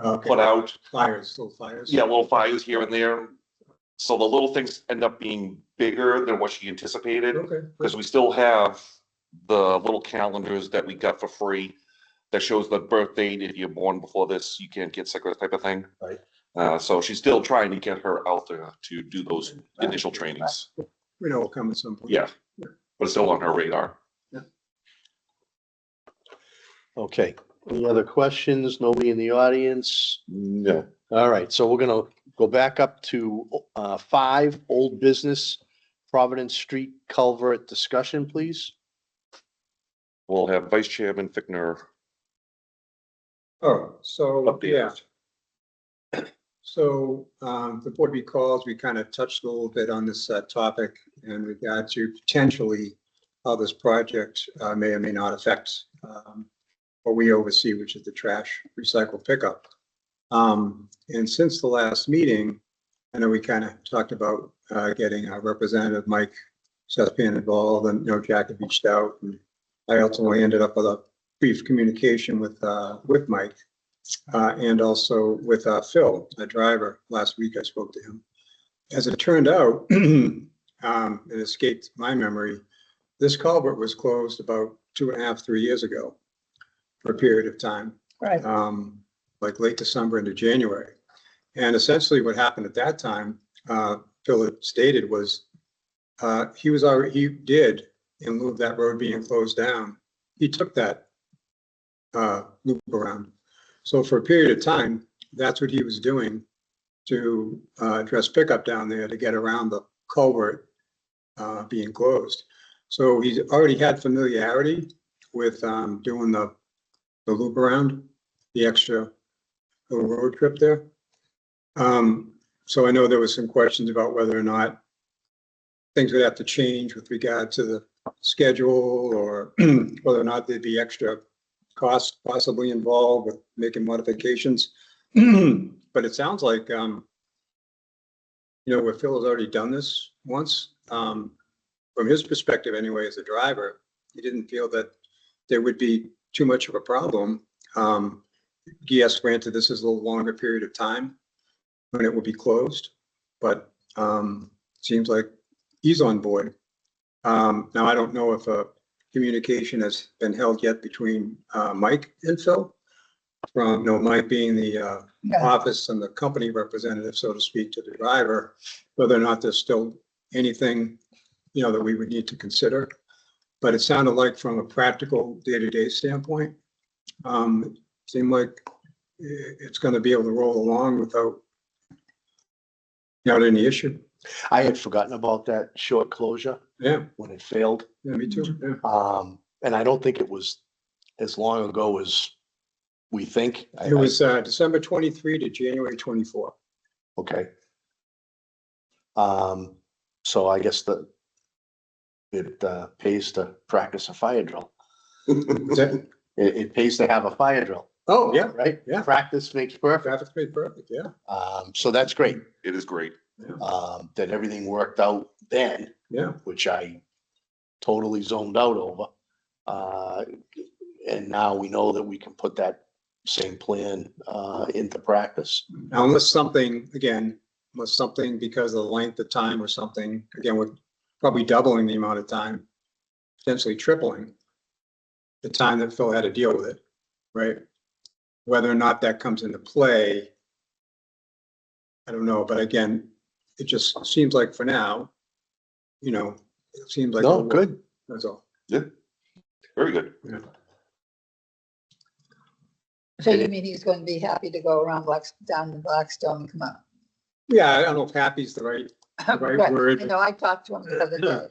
E: Okay.
D: put out.
E: Fires, little fires.
D: Yeah, little fires here and there. So the little things end up being bigger than what she anticipated.
E: Okay.
D: Because we still have the little calendars that we got for free that shows the birth date. If you're born before this, you can't get sick, that type of thing.
E: Right.
D: So she's still trying to get her out there to do those initial trainings.
E: We know will come at some point.
D: Yeah, but it's still on her radar.
A: Okay, any other questions? Nobody in the audience?
D: No.
A: All right, so we're gonna go back up to 5, old business, Providence Street culvert discussion, please.
D: We'll have Vice Chairman Fickner
E: Oh, so, yeah.
D: update.
E: So the board recalls, we kind of touched a little bit on this topic in regard to potentially how this project may or may not affect what we oversee, which is the trash recycle pickup. And since the last meeting, I know we kind of talked about getting our Representative Mike Suspian involved, and, Jack had reached out, and I ultimately ended up with a brief communication with Mike. And also with Phil, the driver. Last week I spoke to him. As it turned out, it escaped my memory, this culvert was closed about 2.5, 3 years ago for a period of time.
C: Right.
E: Like late December into January. And essentially what happened at that time, Phil had stated was, he did, in lieu of that road being closed down, he took that loop around. So for a period of time, that's what he was doing to address pickup down there to get around the culvert being closed. So he's already had familiarity with doing the loop around, the extra little road trip there. So I know there was some questions about whether or not things would have to change with regard to the schedule, or whether or not there'd be extra costs possibly involved with making modifications. But it sounds like, where Phil has already done this once, from his perspective anyway, as a driver, he didn't feel that there would be too much of a problem. Yes, granted, this is a little longer period of time when it will be closed, but seems like he's on board. Now, I don't know if a communication has been held yet between Mike and Phil, from, Mike being the office and the company representative, so to speak, to the driver, whether or not there's still anything, that we would need to consider. But it sounded like from a practical day-to-day standpoint, it seemed like it's going to be able to roll along without any issue.
A: I had forgotten about that short closure
E: Yeah,
A: when it failed.
E: yeah, me too. Yeah.
A: And I don't think it was as long ago as we think.
E: It was December 23 to January 24.
A: Okay. So I guess it pays to practice a fire drill.
E: Is that-
A: It pays to have a fire drill,
E: Oh, yeah,
A: right?
E: Yeah.
A: Practice makes perfect.
E: traffic's pretty perfect, yeah.
A: So that's great,
D: It is great.
A: that everything worked out then,
E: Yeah,
A: which I totally zoned out over. And now we know that we can put that same plan into practice.
E: now unless something, because of the length of time or something, again, we're probably doubling the amount of time, potentially tripling the time that Phil had to deal with it, right? Whether or not that comes into play, I don't know, but again, it just seems like for now, it seems like.
A: No, good.
E: That's all.
D: Yeah. Very good.
C: So you mean he's going to be happy to go around down to Blackstone and come up?
E: Yeah, I don't know if happy's the right
C: Right.
E: word.
C: You know, I talked to him the other day.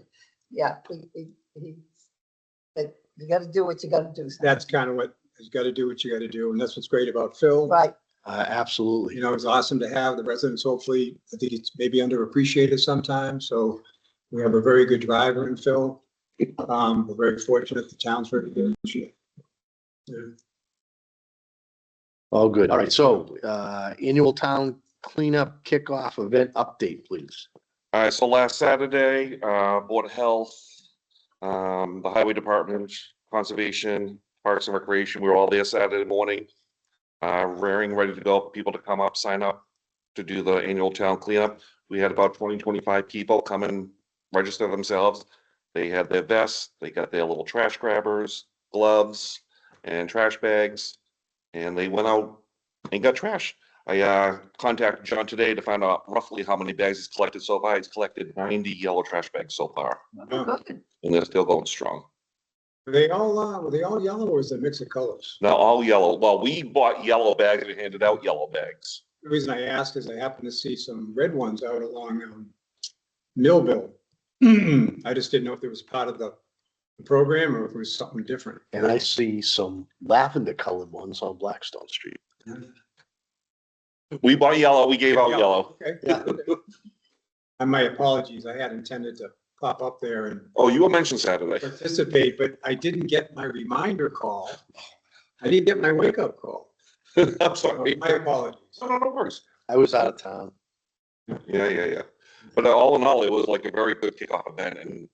C: Yeah, but you gotta do what you gotta do.
E: That's kind of what, you got to do what you got to do. And that's what's great about Phil.
C: Right,
A: Absolutely.
E: You know, it's awesome to have the residents. Hopefully, I think it's maybe underappreciated sometimes. So we have a very good driver in Phil. We're very fortunate. The town's very good. Yeah.
A: All good. All right. So, annual town cleanup kickoff event update, please.
D: All right, so last Saturday, Board of Health, the Highway Department, Conservation, Parks and Recreation, we were all there Saturday morning. Raring, ready to go, people to come up, sign up to do the annual town cleanup. We had about 25 people come and register themselves. They had their vests, they got their little trash grabbers, gloves, and trash bags, and they went out and got trash. I contacted John today to find out roughly how many bags he's collected so far. He's collected 90 yellow trash bags so far,
C: good.
D: and they're still going strong.
E: Were they all yellow or was it a mix of colors?
D: Now, all yellow. Well, we bought yellow bags and handed out yellow bags.
E: The reason I ask is I happened to see some red ones out along Millville. I just didn't know if it was part of the program or if it was something different.
A: And I see some lavender colored ones on Blackstone Street.
D: We bought yellow, we gave out yellow.
E: Okay.
A: Yeah.
E: And my apologies. I had intended to pop up there and
D: Oh, you were mentioned Saturday.
E: participate, but I didn't get my reminder call. I didn't get my wake up call.
D: I'm sorry.
E: My apologies.
D: No worries.
A: I was out of town.
D: Yeah. But all in all, it was like a very good kickoff event, and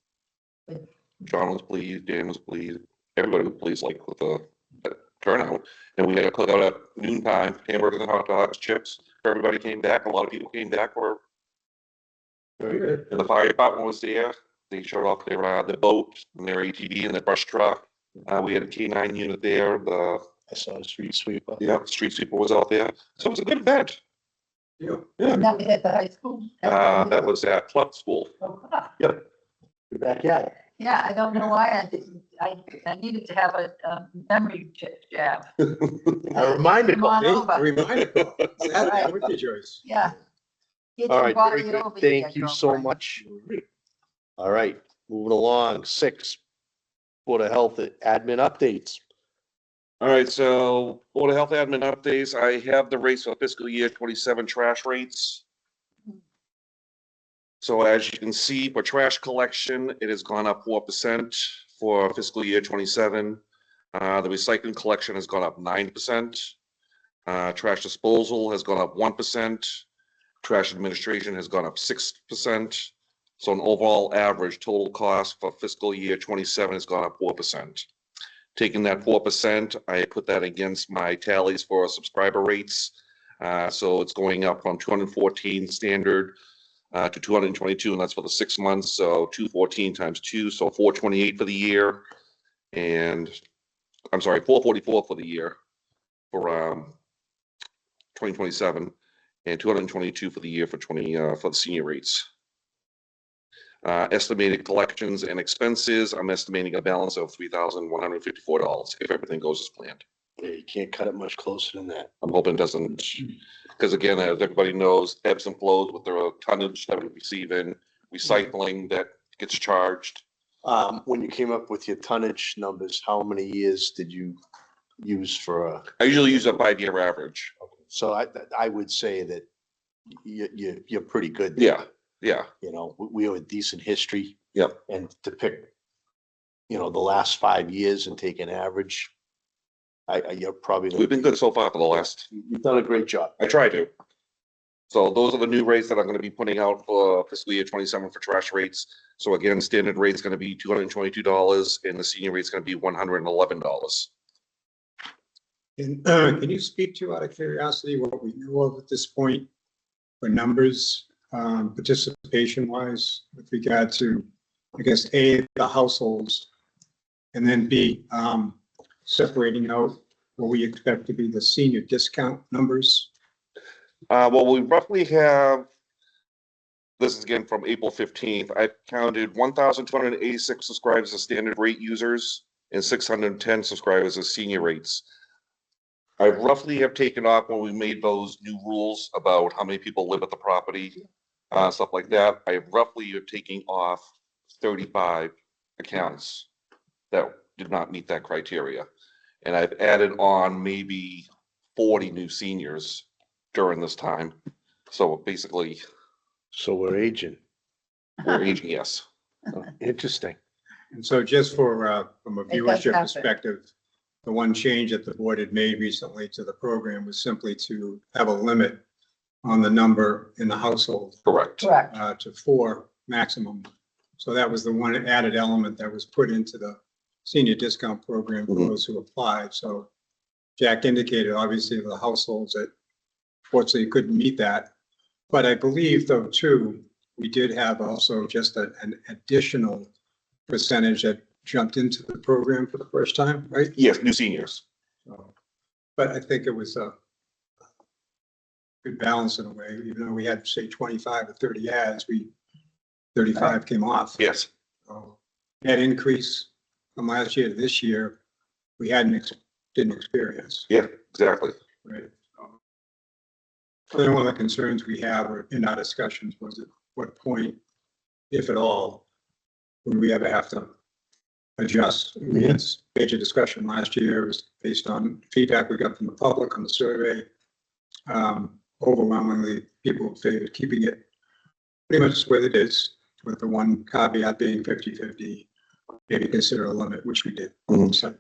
D: John was pleased, Dan was pleased, everybody was pleased, like with the turnout. And we had a cookout at noontime, hamburgers and hot dogs, chips. Everybody came back. A lot of people came back.
A: Very good.
D: And the fire department was there. They showed off their boat and their ATV and their brush truck. We had a K9 unit there. The
A: I saw a street sweeper.
D: street sweeper was out there. So it was a good event.
E: Yeah.
D: Yeah.
C: And that was at the high school?
D: That was at Club School.
A: Your backyard.
C: Yeah, I don't know why I didn't, I needed to have a memory jab.
A: A reminder
C: Come
A: call.
C: on
E: Hey,
C: over.
E: reminder call. Saturday, I'm with you, Joyce.
C: Yeah. Get
A: All
C: your
A: right,
C: body
A: very good.
C: over here,
A: Thank you so
C: girlfriend.
A: much. All right, moving along. 6, Board of Health admin updates.
D: All right, so Board of Health admin updates. I have the rates for fiscal year 27 trash rates. So as you can see, for trash collection, it has gone up 4% for fiscal year 27. The recycling collection has gone up 9%. Trash disposal has gone up 1%. Trash administration has gone up 6%. So an overall average total cost for fiscal year 27 has gone up 4%. Taking that 4%, I put that against my tallies for subscriber rates. So it's going up from 214 standard to 222, and that's for the 6 months. So 214 times 2, so 428 for the year. And I'm sorry, 444 for the year for 2027, and 222 for the year for for the senior rates. Estimated collections and expenses, I'm estimating a balance of $3,154 if everything goes as planned.
A: Yeah, you can't cut it much closer than that.
D: I'm hoping it doesn't, because again, as everybody knows, ebbs and flows with the tonnage that we receive in recycling that gets charged.
A: When you came up with your tonnage numbers, how many years did you use for
D: I usually use a 5-year average.
A: so I would say that you're pretty good there.
D: Yeah.
A: You know, we have a decent history.
D: Yep.
A: And to pick, the last 5 years and take an average, you're probably.
D: We've been good so far for the last,
A: You've done a great job.
D: I try to. So those are the new rates that I'm going to be putting out for fiscal year 27 for trash rates. So again, standard rate is going to be $222 and the senior rate is going to be $111.
E: And can you speak to, out of curiosity, what we know of at this point for numbers, participation wise, with regard to, I guess, A, the households, and then B, separating out what we expect to be the senior discount numbers?
D: Well, we roughly have, this is again from April 15th, I counted 1,286 subscribers as standard rate users and 610 subscribers as senior rates. I roughly have taken off when we made those new rules about how many people live at the property, stuff like that. I roughly have taken off 35 accounts that did not meet that criteria. And I've added on maybe 40 new seniors during this time. So basically,
A: So we're aging.
D: we're aging, yes.
A: Oh, interesting.
E: And so just for, from a
C: It does
E: viewership
C: happen.
E: perspective, the one change that the board had made recently to the program was simply to have a limit on the number in the household,
D: Correct.
C: Correct.
E: to 4 maximum. So that was the one added element that was put into the senior discount program for
D: Mhm.
E: those who applied. So Jack indicated, obviously, the households that fortunately couldn't meet that. But I believe though, too, we did have also just an additional percentage that jumped into the program for the first time, right?
D: Yes, new seniors.
E: So, but I think it was a good balance in a way, even though we had, say, 25 or 30 ads, 35 came off.
D: Yes.
E: So that increase from last year to this year, we didn't experience.
D: Yeah, exactly.
E: Right. So then one of the concerns we have in our discussions was at what point, if at all, would we ever have to adjust? We had major discussion last year. It was based on feedback we got from the public on the survey. Overwhelmingly, people favored keeping it pretty much where it is, with the one caveat being 50-50, maybe consider a limit, which we did.
D: Mhm.
E: So,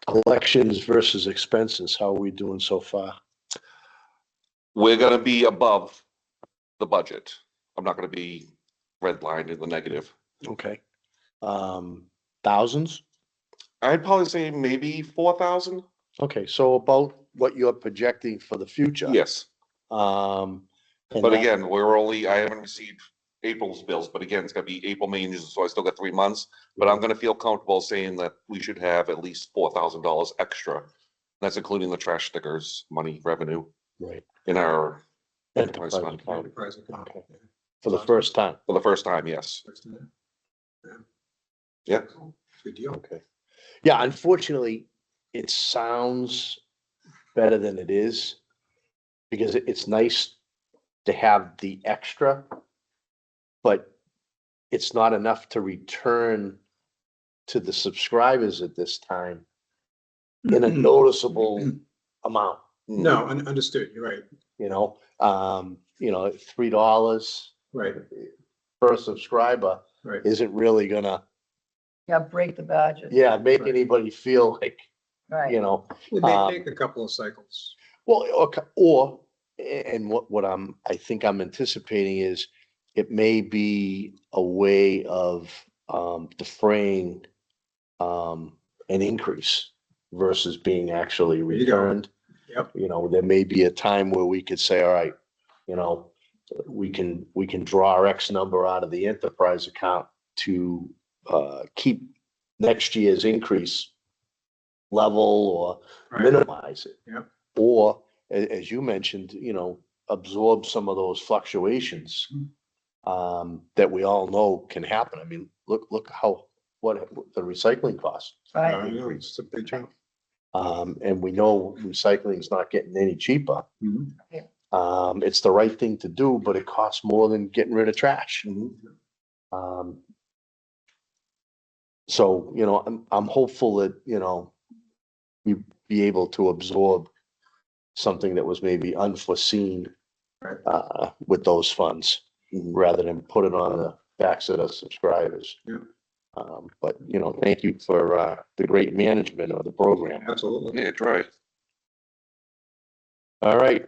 A: Elections versus expenses. How are we doing so far?
D: We're gonna be above the budget. I'm not gonna be redlined in the negative.
A: Okay. Thousands?
D: I'd probably say maybe 4,000.
A: Okay, so about what you're projecting for the future.
D: Yes,
A: And
D: but
A: that-
D: again, I haven't received April's bills, but again, it's gonna be April, May, and June, so I still got 3 months. But I'm gonna feel comfortable saying that we should have at least $4,000 extra. That's including the trash stickers, money, revenue
A: Right.
D: in our
A: Enterprise
D: fund.
A: account
E: enterprise account.
A: Okay. for the first time.
D: For the first time, yes. Yeah.
E: Good deal.
A: Okay. Yeah, unfortunately, it sounds better than it is because it's nice to have the extra, but it's not enough to return to the subscribers at this time in a noticeable amount,
E: No, understood. You're right.
A: $3
E: Right,
A: per subscriber
E: right.
A: isn't really gonna,
C: Yeah, break the budget.
A: make
E: Right.
A: anybody feel like,
C: Right.
E: It may take a couple of cycles.
A: well, and what I think I'm anticipating is it may be a way of defraying an increase versus being actually
E: There you go.
A: returned.
E: Yep.
A: There may be a time where we could say, all right, we can draw X number out of the enterprise account to keep next year's increase level or
E: Right.
A: minimize it.
E: Yep.
A: Or as you mentioned, absorb some of those fluctuations that we all know can happen. I mean, look what the recycling costs.
C: Right.
E: I know, it's a big jump.
A: And we know recycling is not getting any cheaper.
E: Mhm.
A: It's the right thing to do, but it costs more than getting rid of trash. So, I'm hopeful that, we be able to absorb something that was maybe unforeseen
E: Right.
A: with those funds rather than put it on the backs of the subscribers.
E: Yeah.
A: But, thank you for the great management of the program.
E: Absolutely.
D: Yeah, try.
A: All right.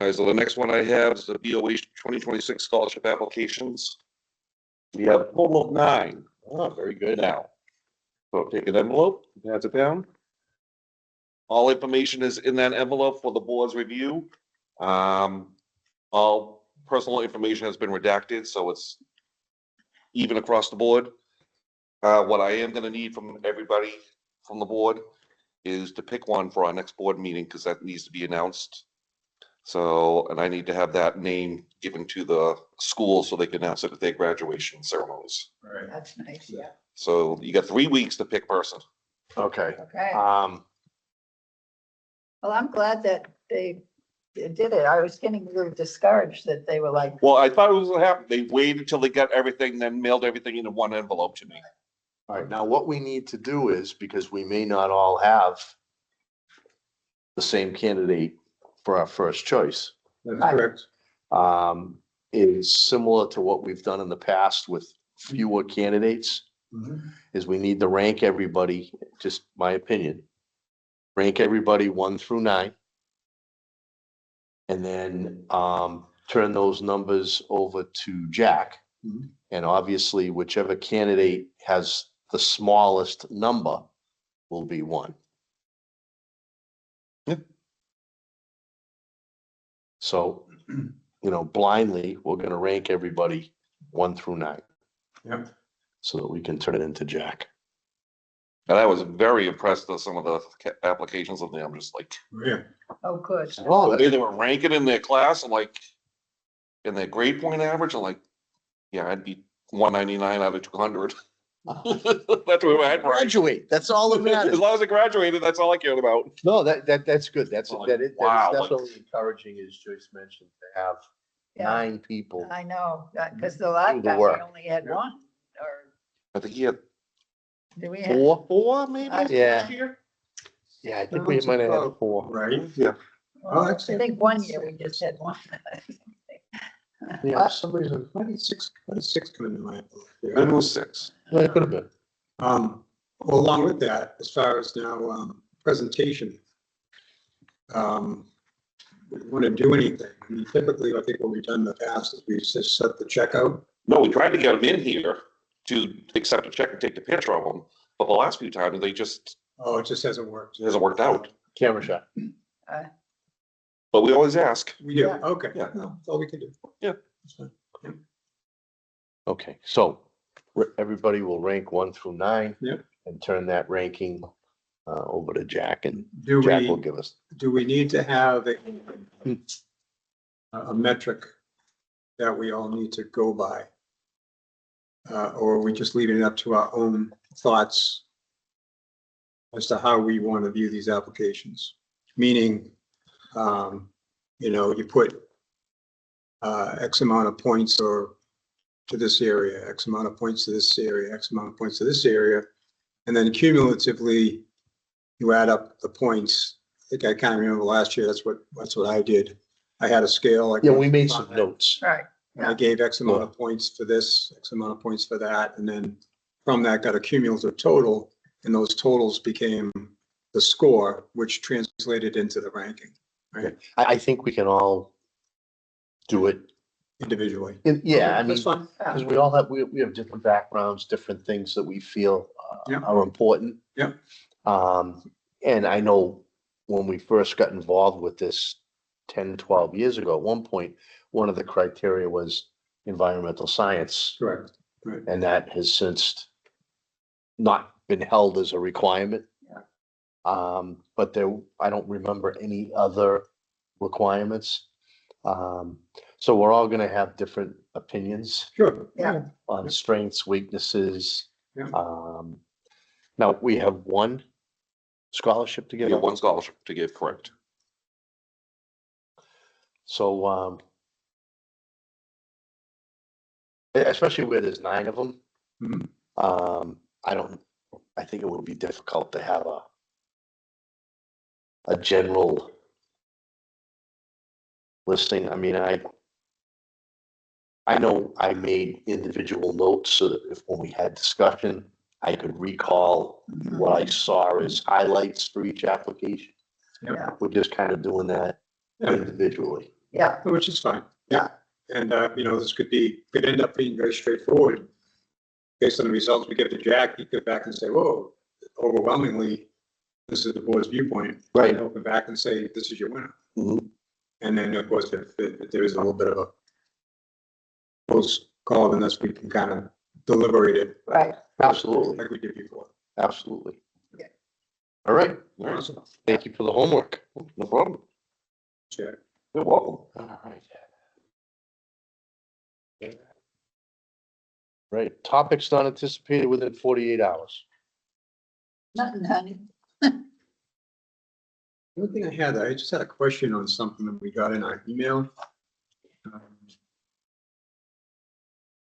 D: All right, so the next one I have is the BOH 2026 scholarship applications. We have a total of 9.
A: Oh, very good.
D: Now, so take an envelope, pass it down. All information is in that envelope for the board's review. All personal information has been redacted, so it's even across the board. What I am gonna need from everybody from the board is to pick one for our next board meeting, because that needs to be announced So, and I need to have that name given to the school so they can announce it at their graduation ceremonies.
E: Right.
C: That's nice, yeah.
D: So you got 3 weeks to pick person.
A: Okay.
C: Okay.
A: Um,
C: Well, I'm glad that they did it. I was getting a little discouraged that they were like,
D: Well, I thought it was gonna happen. They waited until they got everything, then mailed everything in one envelope to me.
A: all right, now what we need to do is, because we may not all have the same candidate for our first choice,
E: That's
C: Right.
E: correct.
A: is similar to what we've done in the past with fewer candidates,
E: Mhm.
A: is we need to rank everybody, just my opinion. Rank everybody 1 through 9. And then, turn those numbers over to Jack.
E: Mhm.
A: And obviously, whichever candidate has the smallest number will be 1.
D: Yeah.
A: So, blindly, we're gonna rank everybody 1 through 9,
E: Yep.
A: so that we can turn it into Jack.
D: And I was very impressed with some of the applications of them. I'm just like,
E: Yeah.
C: oh, good.
A: Oh,
D: the way they were ranking in their class, I'm like, in their grade point average, I'm like, yeah, I'd be 199 out of 200. That's where I'd rank.
A: graduate, that's all that
D: As
A: matters.
D: long as I graduated, that's all I cared about.
A: No, that's good. That's,
D: Like,
A: that is
D: wow, like-
A: definitely encouraging, as Joyce mentioned, to have
C: Yeah.
A: 9 people.
C: I know, because the
A: Do
C: last
A: the
C: time we
A: work.
C: only had
E: Yeah.
C: 1, or
D: I think he had
C: do we have?
A: 4?
D: maybe
A: Yeah.
D: last year.
A: Yeah, I think we might have had 4.
E: Right.
D: Yeah.
C: Well, I
E: actually,
C: think one year we just had 1.
A: Yeah, for some reason,
E: Why did 6 come into mind?
D: Maybe it was 6.
A: well, it could have been.
E: Well, along with that, as far as now, presentation. We want to do anything. I mean, typically, I think what we've done in the past is we just set the checkout.
D: No, we tried to get them in here to accept a check and take the picture of them, but the last few times they just
E: Oh, it just hasn't worked.
D: hasn't worked out.
A: Camera shot.
D: But we always ask.
E: We do,
C: Yeah.
E: okay.
D: Yeah.
E: No, that's all we can do.
D: Yeah.
E: That's fine.
A: Okay, so everybody will rank 1 through 9.
E: Yep.
A: And turn that ranking over to Jack, and
E: Do
A: Jack will
E: we,
A: give us.
E: do we need to have a metric that we all need to go by? Or are we just leaving it up to our own thoughts as to how we want to view these applications? Meaning, you put X amount of points or to this area, X amount of points to this area, X amount of points to this area, and then cumulatively you add up the points. I think I kind of remember last year, that's what I did. I had a scale.
A: Yeah, we made some notes.
C: Right,
E: I gave X amount of points for this, X amount of points for that, and then from that got a cumulative total, and those totals became the score, which translated into the ranking, right?
A: I think we can all do it.
E: Individually.
A: Yeah, I
E: Okay,
A: mean,
E: that's fine.
A: because we all have, we have different backgrounds, different things that we feel
E: Yeah.
A: are important.
E: Yeah.
A: And I know when we first got involved with this 10, 12 years ago, at one point, one of the criteria was environmental science,
E: Correct. Right.
A: and that has since not been held as a requirement.
C: Yeah.
A: But I don't remember any other requirements. So we're all gonna have different opinions
E: Sure.
C: Yeah.
A: on strengths, weaknesses.
E: Yeah.
A: Now, we have 1 scholarship to
D: You
A: give
D: get
A: out.
D: 1 scholarship to give, correct?
A: So, especially where there's 9 of them.
E: Mhm.
A: I think it would be difficult to have a general listing. I mean, I know I made individual notes so that if, when we had discussion, I could recall what I saw as highlights for each application.
C: Yeah.
A: We're just kind of doing that
E: Yeah,
A: individually.
C: Yeah,
E: which is fine. Yeah. And, this could end up being very straightforward. Based on the results we get to Jack, he could back and say, whoa, overwhelmingly, this is the board's viewpoint.
A: Right.
E: And he'll come back and say, this is your winner.
A: Mhm.
E: And then, of course, if there is a little bit of a post call, then that's, we can kind of deliberate it
C: right.
A: Absolutely,
E: like we did before.
A: absolutely.
C: Okay.
A: All right,
E: Awesome.
A: thank you for the homework.
D: No problem.
E: Jack.
D: You're welcome.
A: All right. Right, topics not anticipated within 48 hours.
C: Nothing, honey.
E: The only thing I just had a question on something that we got in our email. Um,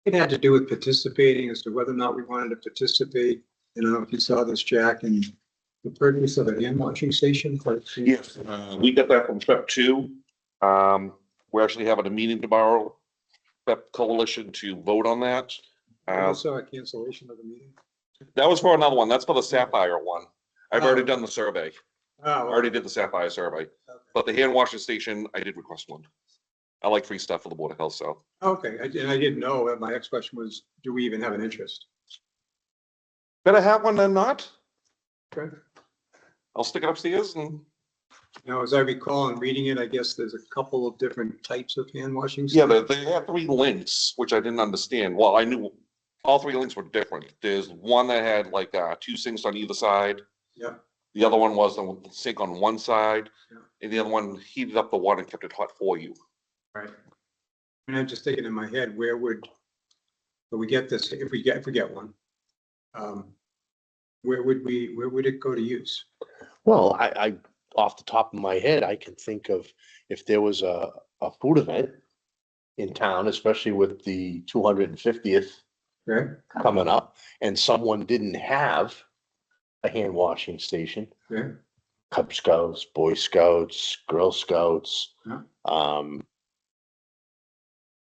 E: It had to do with participating as to whether or not we wanted to participate. You know, if you saw this, Jack, in the purchase of a hand washing station.
D: Yes, we got that from PEP two. We're actually having a meeting tomorrow, PEP Coalition, to vote on that.
E: I saw a cancellation of the meeting.
D: That was for another one. That's for the Sapphire one. I've already
E: Oh.
D: done the survey.
E: Oh,
D: I already did the Sapphire survey, but the hand washing station, I did request one. I like free stuff for the Board of Health, so.
E: okay, and I didn't know. My next question was, do we even have an interest?
D: Better have one than not.
E: Okay.
D: I'll stick it upstairs and,
E: Now, as I recall in reading it, I guess there's a couple of different types of hand washing.
D: yeah,
E: stations.
D: they have 3 links, which I didn't understand. Well, I knew all 3 links were different. There's one that had like 2 sinks on either side.
E: Yeah,
D: The other one was the sink on one side,
E: Yeah.
D: and the other one heated up the water and kept it hot for you.
E: right. And I'm just thinking in my head, where would we get this, if we get one? Where would it go to use?
A: Well, I, off the top of my head, I can think of if there was a food event in town, especially with the 250th
E: Okay,
A: coming up, and someone didn't have a hand washing station,
E: okay,
A: Cub Scouts, Boy Scouts, Girl Scouts,
E: Yeah.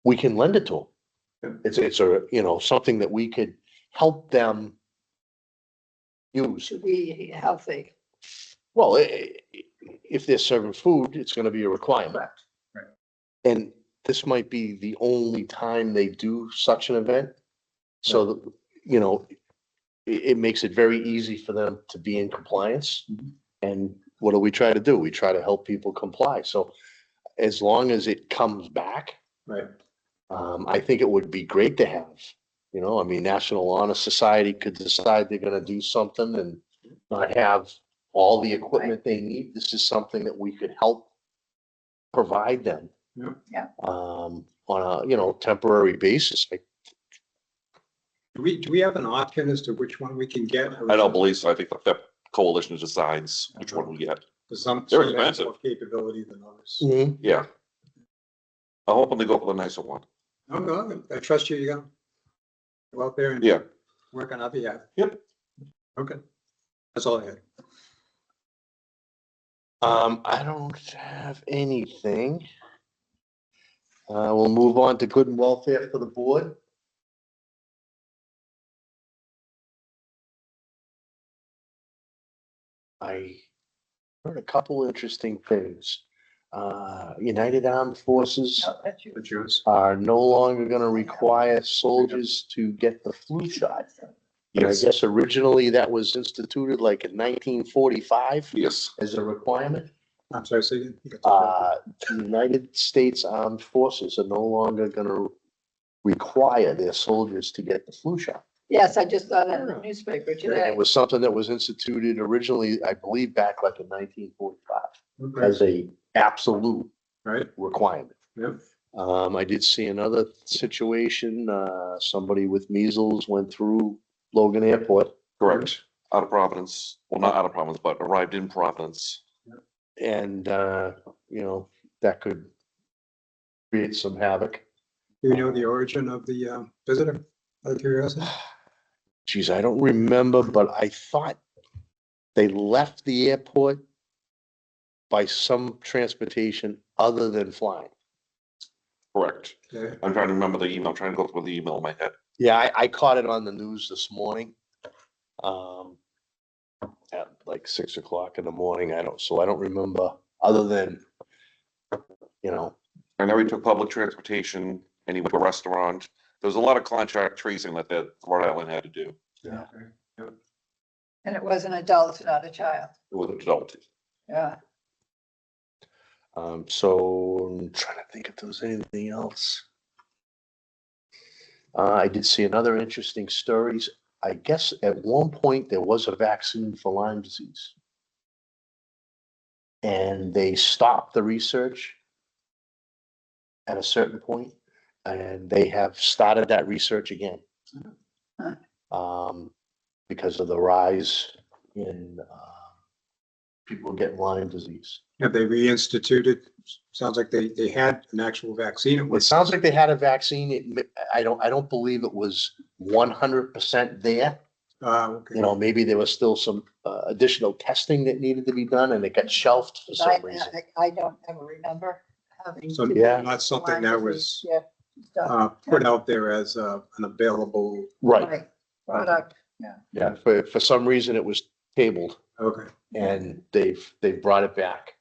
A: we can lend it to
E: Yeah.
A: them. It's a, you know, something that we could help them use.
C: To be healthy.
A: Well, if they're serving food, it's gonna be a requirement.
E: Right.
A: And this might be the only time they do such an event. So, that, you know, it makes it very easy for them to be in compliance.
E: Mhm.
A: And what do? We try to do? We try to help people comply. So as long as it comes back,
E: right.
A: I think it would be great to have, you know, I mean, National Honor Society could decide they're gonna do something and not have all the equipment they need. This is something that we could help provide them.
E: Yeah.
C: Yeah.
A: On a, you know, temporary basis. Like,
E: Do we have an option as to which one we can get?
D: I don't believe so. I think the PEP Coalition decides which one we get.
E: Some
D: They're
E: have
D: expensive.
E: more capability than others.
D: Yeah. I'm hoping they go for the nicer one.
E: Oh, no, I trust you. You go out there and
D: Yeah.
E: work on our behalf.
D: Yep.
E: Okay. That's all I had.
A: I don't have anything. We'll move on to good and welfare for the board. I heard a couple interesting things. United Armed Forces
C: No, that's you.
E: That's yours.
A: are no longer gonna require soldiers to get the flu shot. And I
D: Yes.
A: guess originally that was instituted like in 1945
D: Yes.
A: as a requirement.
E: I'm sorry, say again. You got the-
A: The United States Armed Forces are no longer gonna require their soldiers to get the flu shot.
C: Yes, I just saw that in the newspaper
A: And
C: today.
A: it was something that was instituted originally, I believe, back like in 1945
E: Okay.
A: as a absolute
E: Right,
A: requirement.
E: yep.
A: I did see another situation, somebody with measles went through Logan Airport
D: Correct. Out of Providence. Well, not out of Providence, but arrived in Providence.
A: and, you know, that could create some havoc.
E: Do you know the origin of the visitor, out of curiosity?
A: Geez, I don't remember, but I thought they left the airport by some transportation other than flying.
D: Correct.
E: Okay.
D: I'm trying to remember the email. I'm trying to go through the email in my head.
A: Yeah, I caught it on the news this morning. At like 6 o'clock in the morning. I don't remember other than, you know,
D: I know he took public transportation and he went to a restaurant. There was a lot of contract tracing that Rhode Island had to do.
A: Yeah.
E: Okay.
C: And it was an adult, not a child.
D: It was an adult.
C: Yeah.
A: so I'm trying to think if there was anything else. I did see another interesting stories. I guess at one point there was a vaccine for Lyme disease. And they stopped the research at a certain point, and they have started that research again. Because of the rise in, people getting Lyme disease.
E: Have they reinstituted? Sounds like they had an actual vaccine. It
A: It
E: was,
A: sounds like they had a vaccine. I don't believe it was 100% there.
E: okay.
A: You know, maybe there was still some additional testing that needed to be done and it got shelved for some reason.
C: I don't ever remember having.
E: So
C: to
A: yeah,
C: do
E: not something that
C: Lyme
E: was,
C: disease, yeah, stuff.
E: put out there as an available,
A: Right,
C: Product,
A: yeah, for some reason it was tabled
E: okay.
A: and they've brought it back.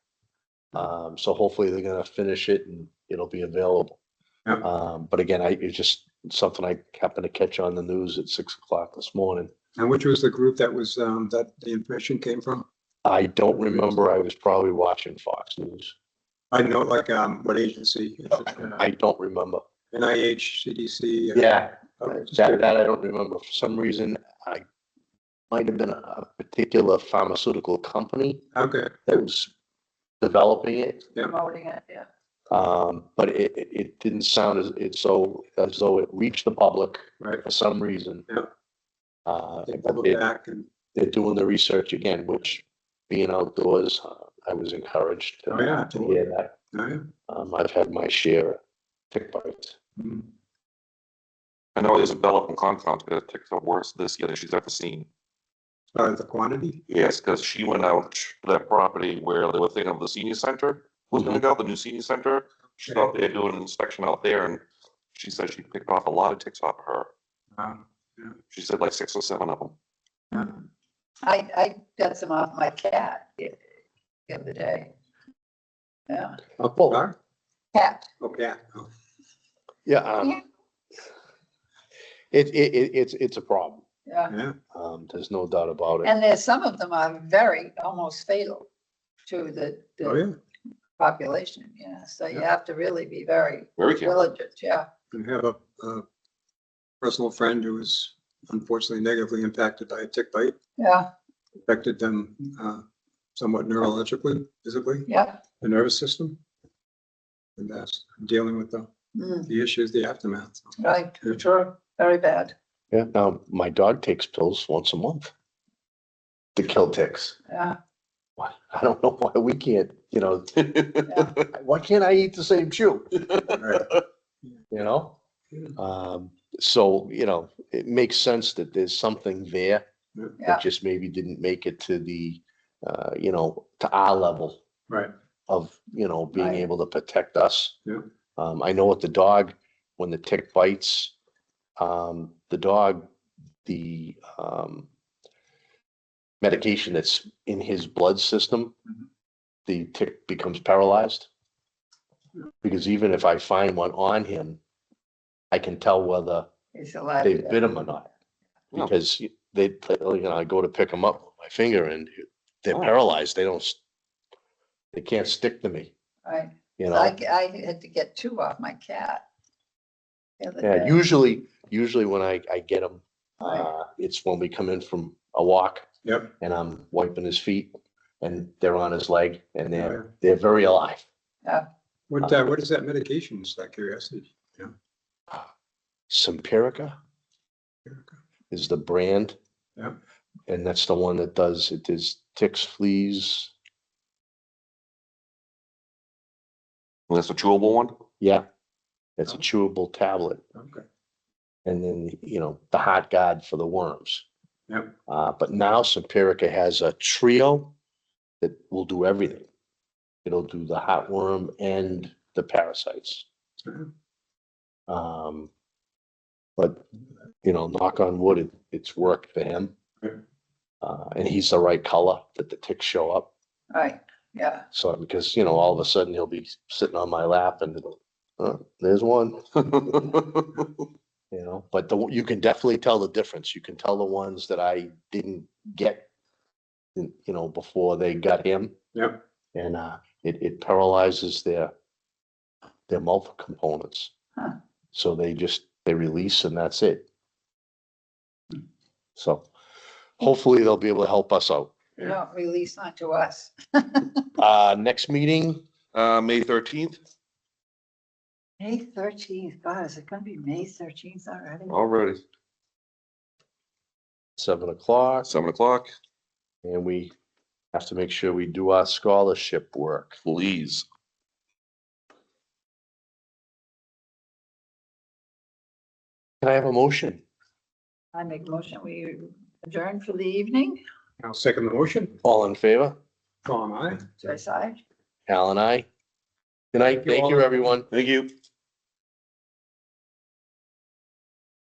A: So hopefully they're gonna finish it and it'll be available.
E: Yeah.
A: But again, it's just something I happened to catch on the news at 6 o'clock this morning.
E: And which was the group that was, that the information came from?
A: I don't remember. I was probably watching Fox News.
E: I know, like, what agency?
A: I don't remember.
E: NIH, CDC?
A: Yeah,
E: Okay.
A: that I don't remember. For some reason, I might have been a particular pharmaceutical company
E: Okay,
A: that was developing it.
C: promoting it, yeah.
A: But it didn't sound as though it reached the public
E: right.
A: for some reason.
E: Yeah. They
A: But
E: pulled it back and,
A: they're doing the research again, which being outdoors, I was encouraged
E: Oh, yeah,
A: to hear that.
E: oh, yeah.
A: I've had my share of tick bites.
E: Mhm.
D: I know Isabella from Concom got ticks up worse this year than she's ever seen.
E: The quantity?
D: Yes, because she went out to that property where they were thinking of the senior center was gonna go, the new senior center. She's out there doing an inspection out there and she said she picked off a lot of ticks off of her.
E: Um,
D: She said like 6 or 7 of them.
C: I got some off my cat the other day. Yeah,
E: Oh, car?
C: cat.
E: Okay. Oh,
A: Yeah, it's a problem.
C: Yeah,
E: yeah.
A: There's no doubt about it.
C: and there's some of them are very, almost fatal to the
E: Oh, yeah.
C: population, yeah, so you have to really be very
D: Very careful.
C: diligent, yeah.
E: I have a personal friend who was unfortunately negatively impacted by a tick bite,
C: Yeah,
E: affected them somewhat neurologically, physically,
C: yeah.
E: the nervous system. And that's dealing with
C: Mm,
E: the issues, the aftermath. So,
C: right,
E: Yeah.
C: sure, very bad,
A: Yeah, now my dog takes pills once a month to kill ticks.
C: yeah,
A: Why- I don't know why we can't,
C: yeah.
A: why can't I eat the same chew?
E: Right.
A: You know?
E: Yeah.
A: So, it makes sense that there's something there
C: Yeah.
A: that just maybe didn't make it to the, to our level
E: Right.
A: of, being
C: Right.
A: able to protect us.
E: Yeah.
A: I know with the dog, when the tick bites, the dog, the medication that's in his blood system,
E: Mhm.
A: the tick becomes paralyzed. Because even if I find one on him, I can tell whether
C: It's a lot.
A: they bit him or not.
D: Yeah.
A: Because I go to pick them up with my finger and they're
D: Oh.
A: paralyzed. They can't stick to me,
C: Right,
A: you
C: So
A: know?
C: I had to get 2 off my cat. the other
A: Yeah,
C: day.
A: usually when I get them, it's when we come in from a walk
E: Yep.
A: and I'm wiping his feet and they're on his leg and
E: Oh, yeah.
A: they're very alive.
E: What is that medication? Just out of curiosity.
A: Simparica is the brand.
E: Yeah.
A: And that's the one that does, it is ticks, fleas.
D: That's a chewable one?
A: Yeah. It's a
E: Oh.
A: chewable tablet.
E: Okay.
A: And then, the heart guard for the worms.
E: Yep.
A: But now Simparica has a trio that will do everything. It'll do the heartworm and the parasites.
E: Mhm.
A: But, knock on wood, it's worked for him.
E: Right.
A: And he's the right color that the ticks show up.
C: Right, yeah,
A: So, because, all of a sudden he'll be sitting on my lap and there's one, but you can definitely tell the difference. You can tell the ones that I didn't get, before they got him.
E: Yep.
A: And it paralyzes their mouth components.
C: Huh.
A: So they release and that's it. So hopefully they'll be able to help us out.
C: you don't release onto us.
A: Next meeting,
D: May 13th?
C: May 13th, God, is it gonna be May 13th already?
D: Already,
A: 7 o'clock,
D: 7 o'clock,
A: and we have to make sure we do our scholarship work.
D: please.
A: Can I have a motion?
C: I make a motion, we adjourn for the evening,
E: I'll second the motion.
A: All in favor?
E: Tom, aye.
C: Joyce, aye.
A: Al and I. Good night. Thank you, everyone.
D: Thank you.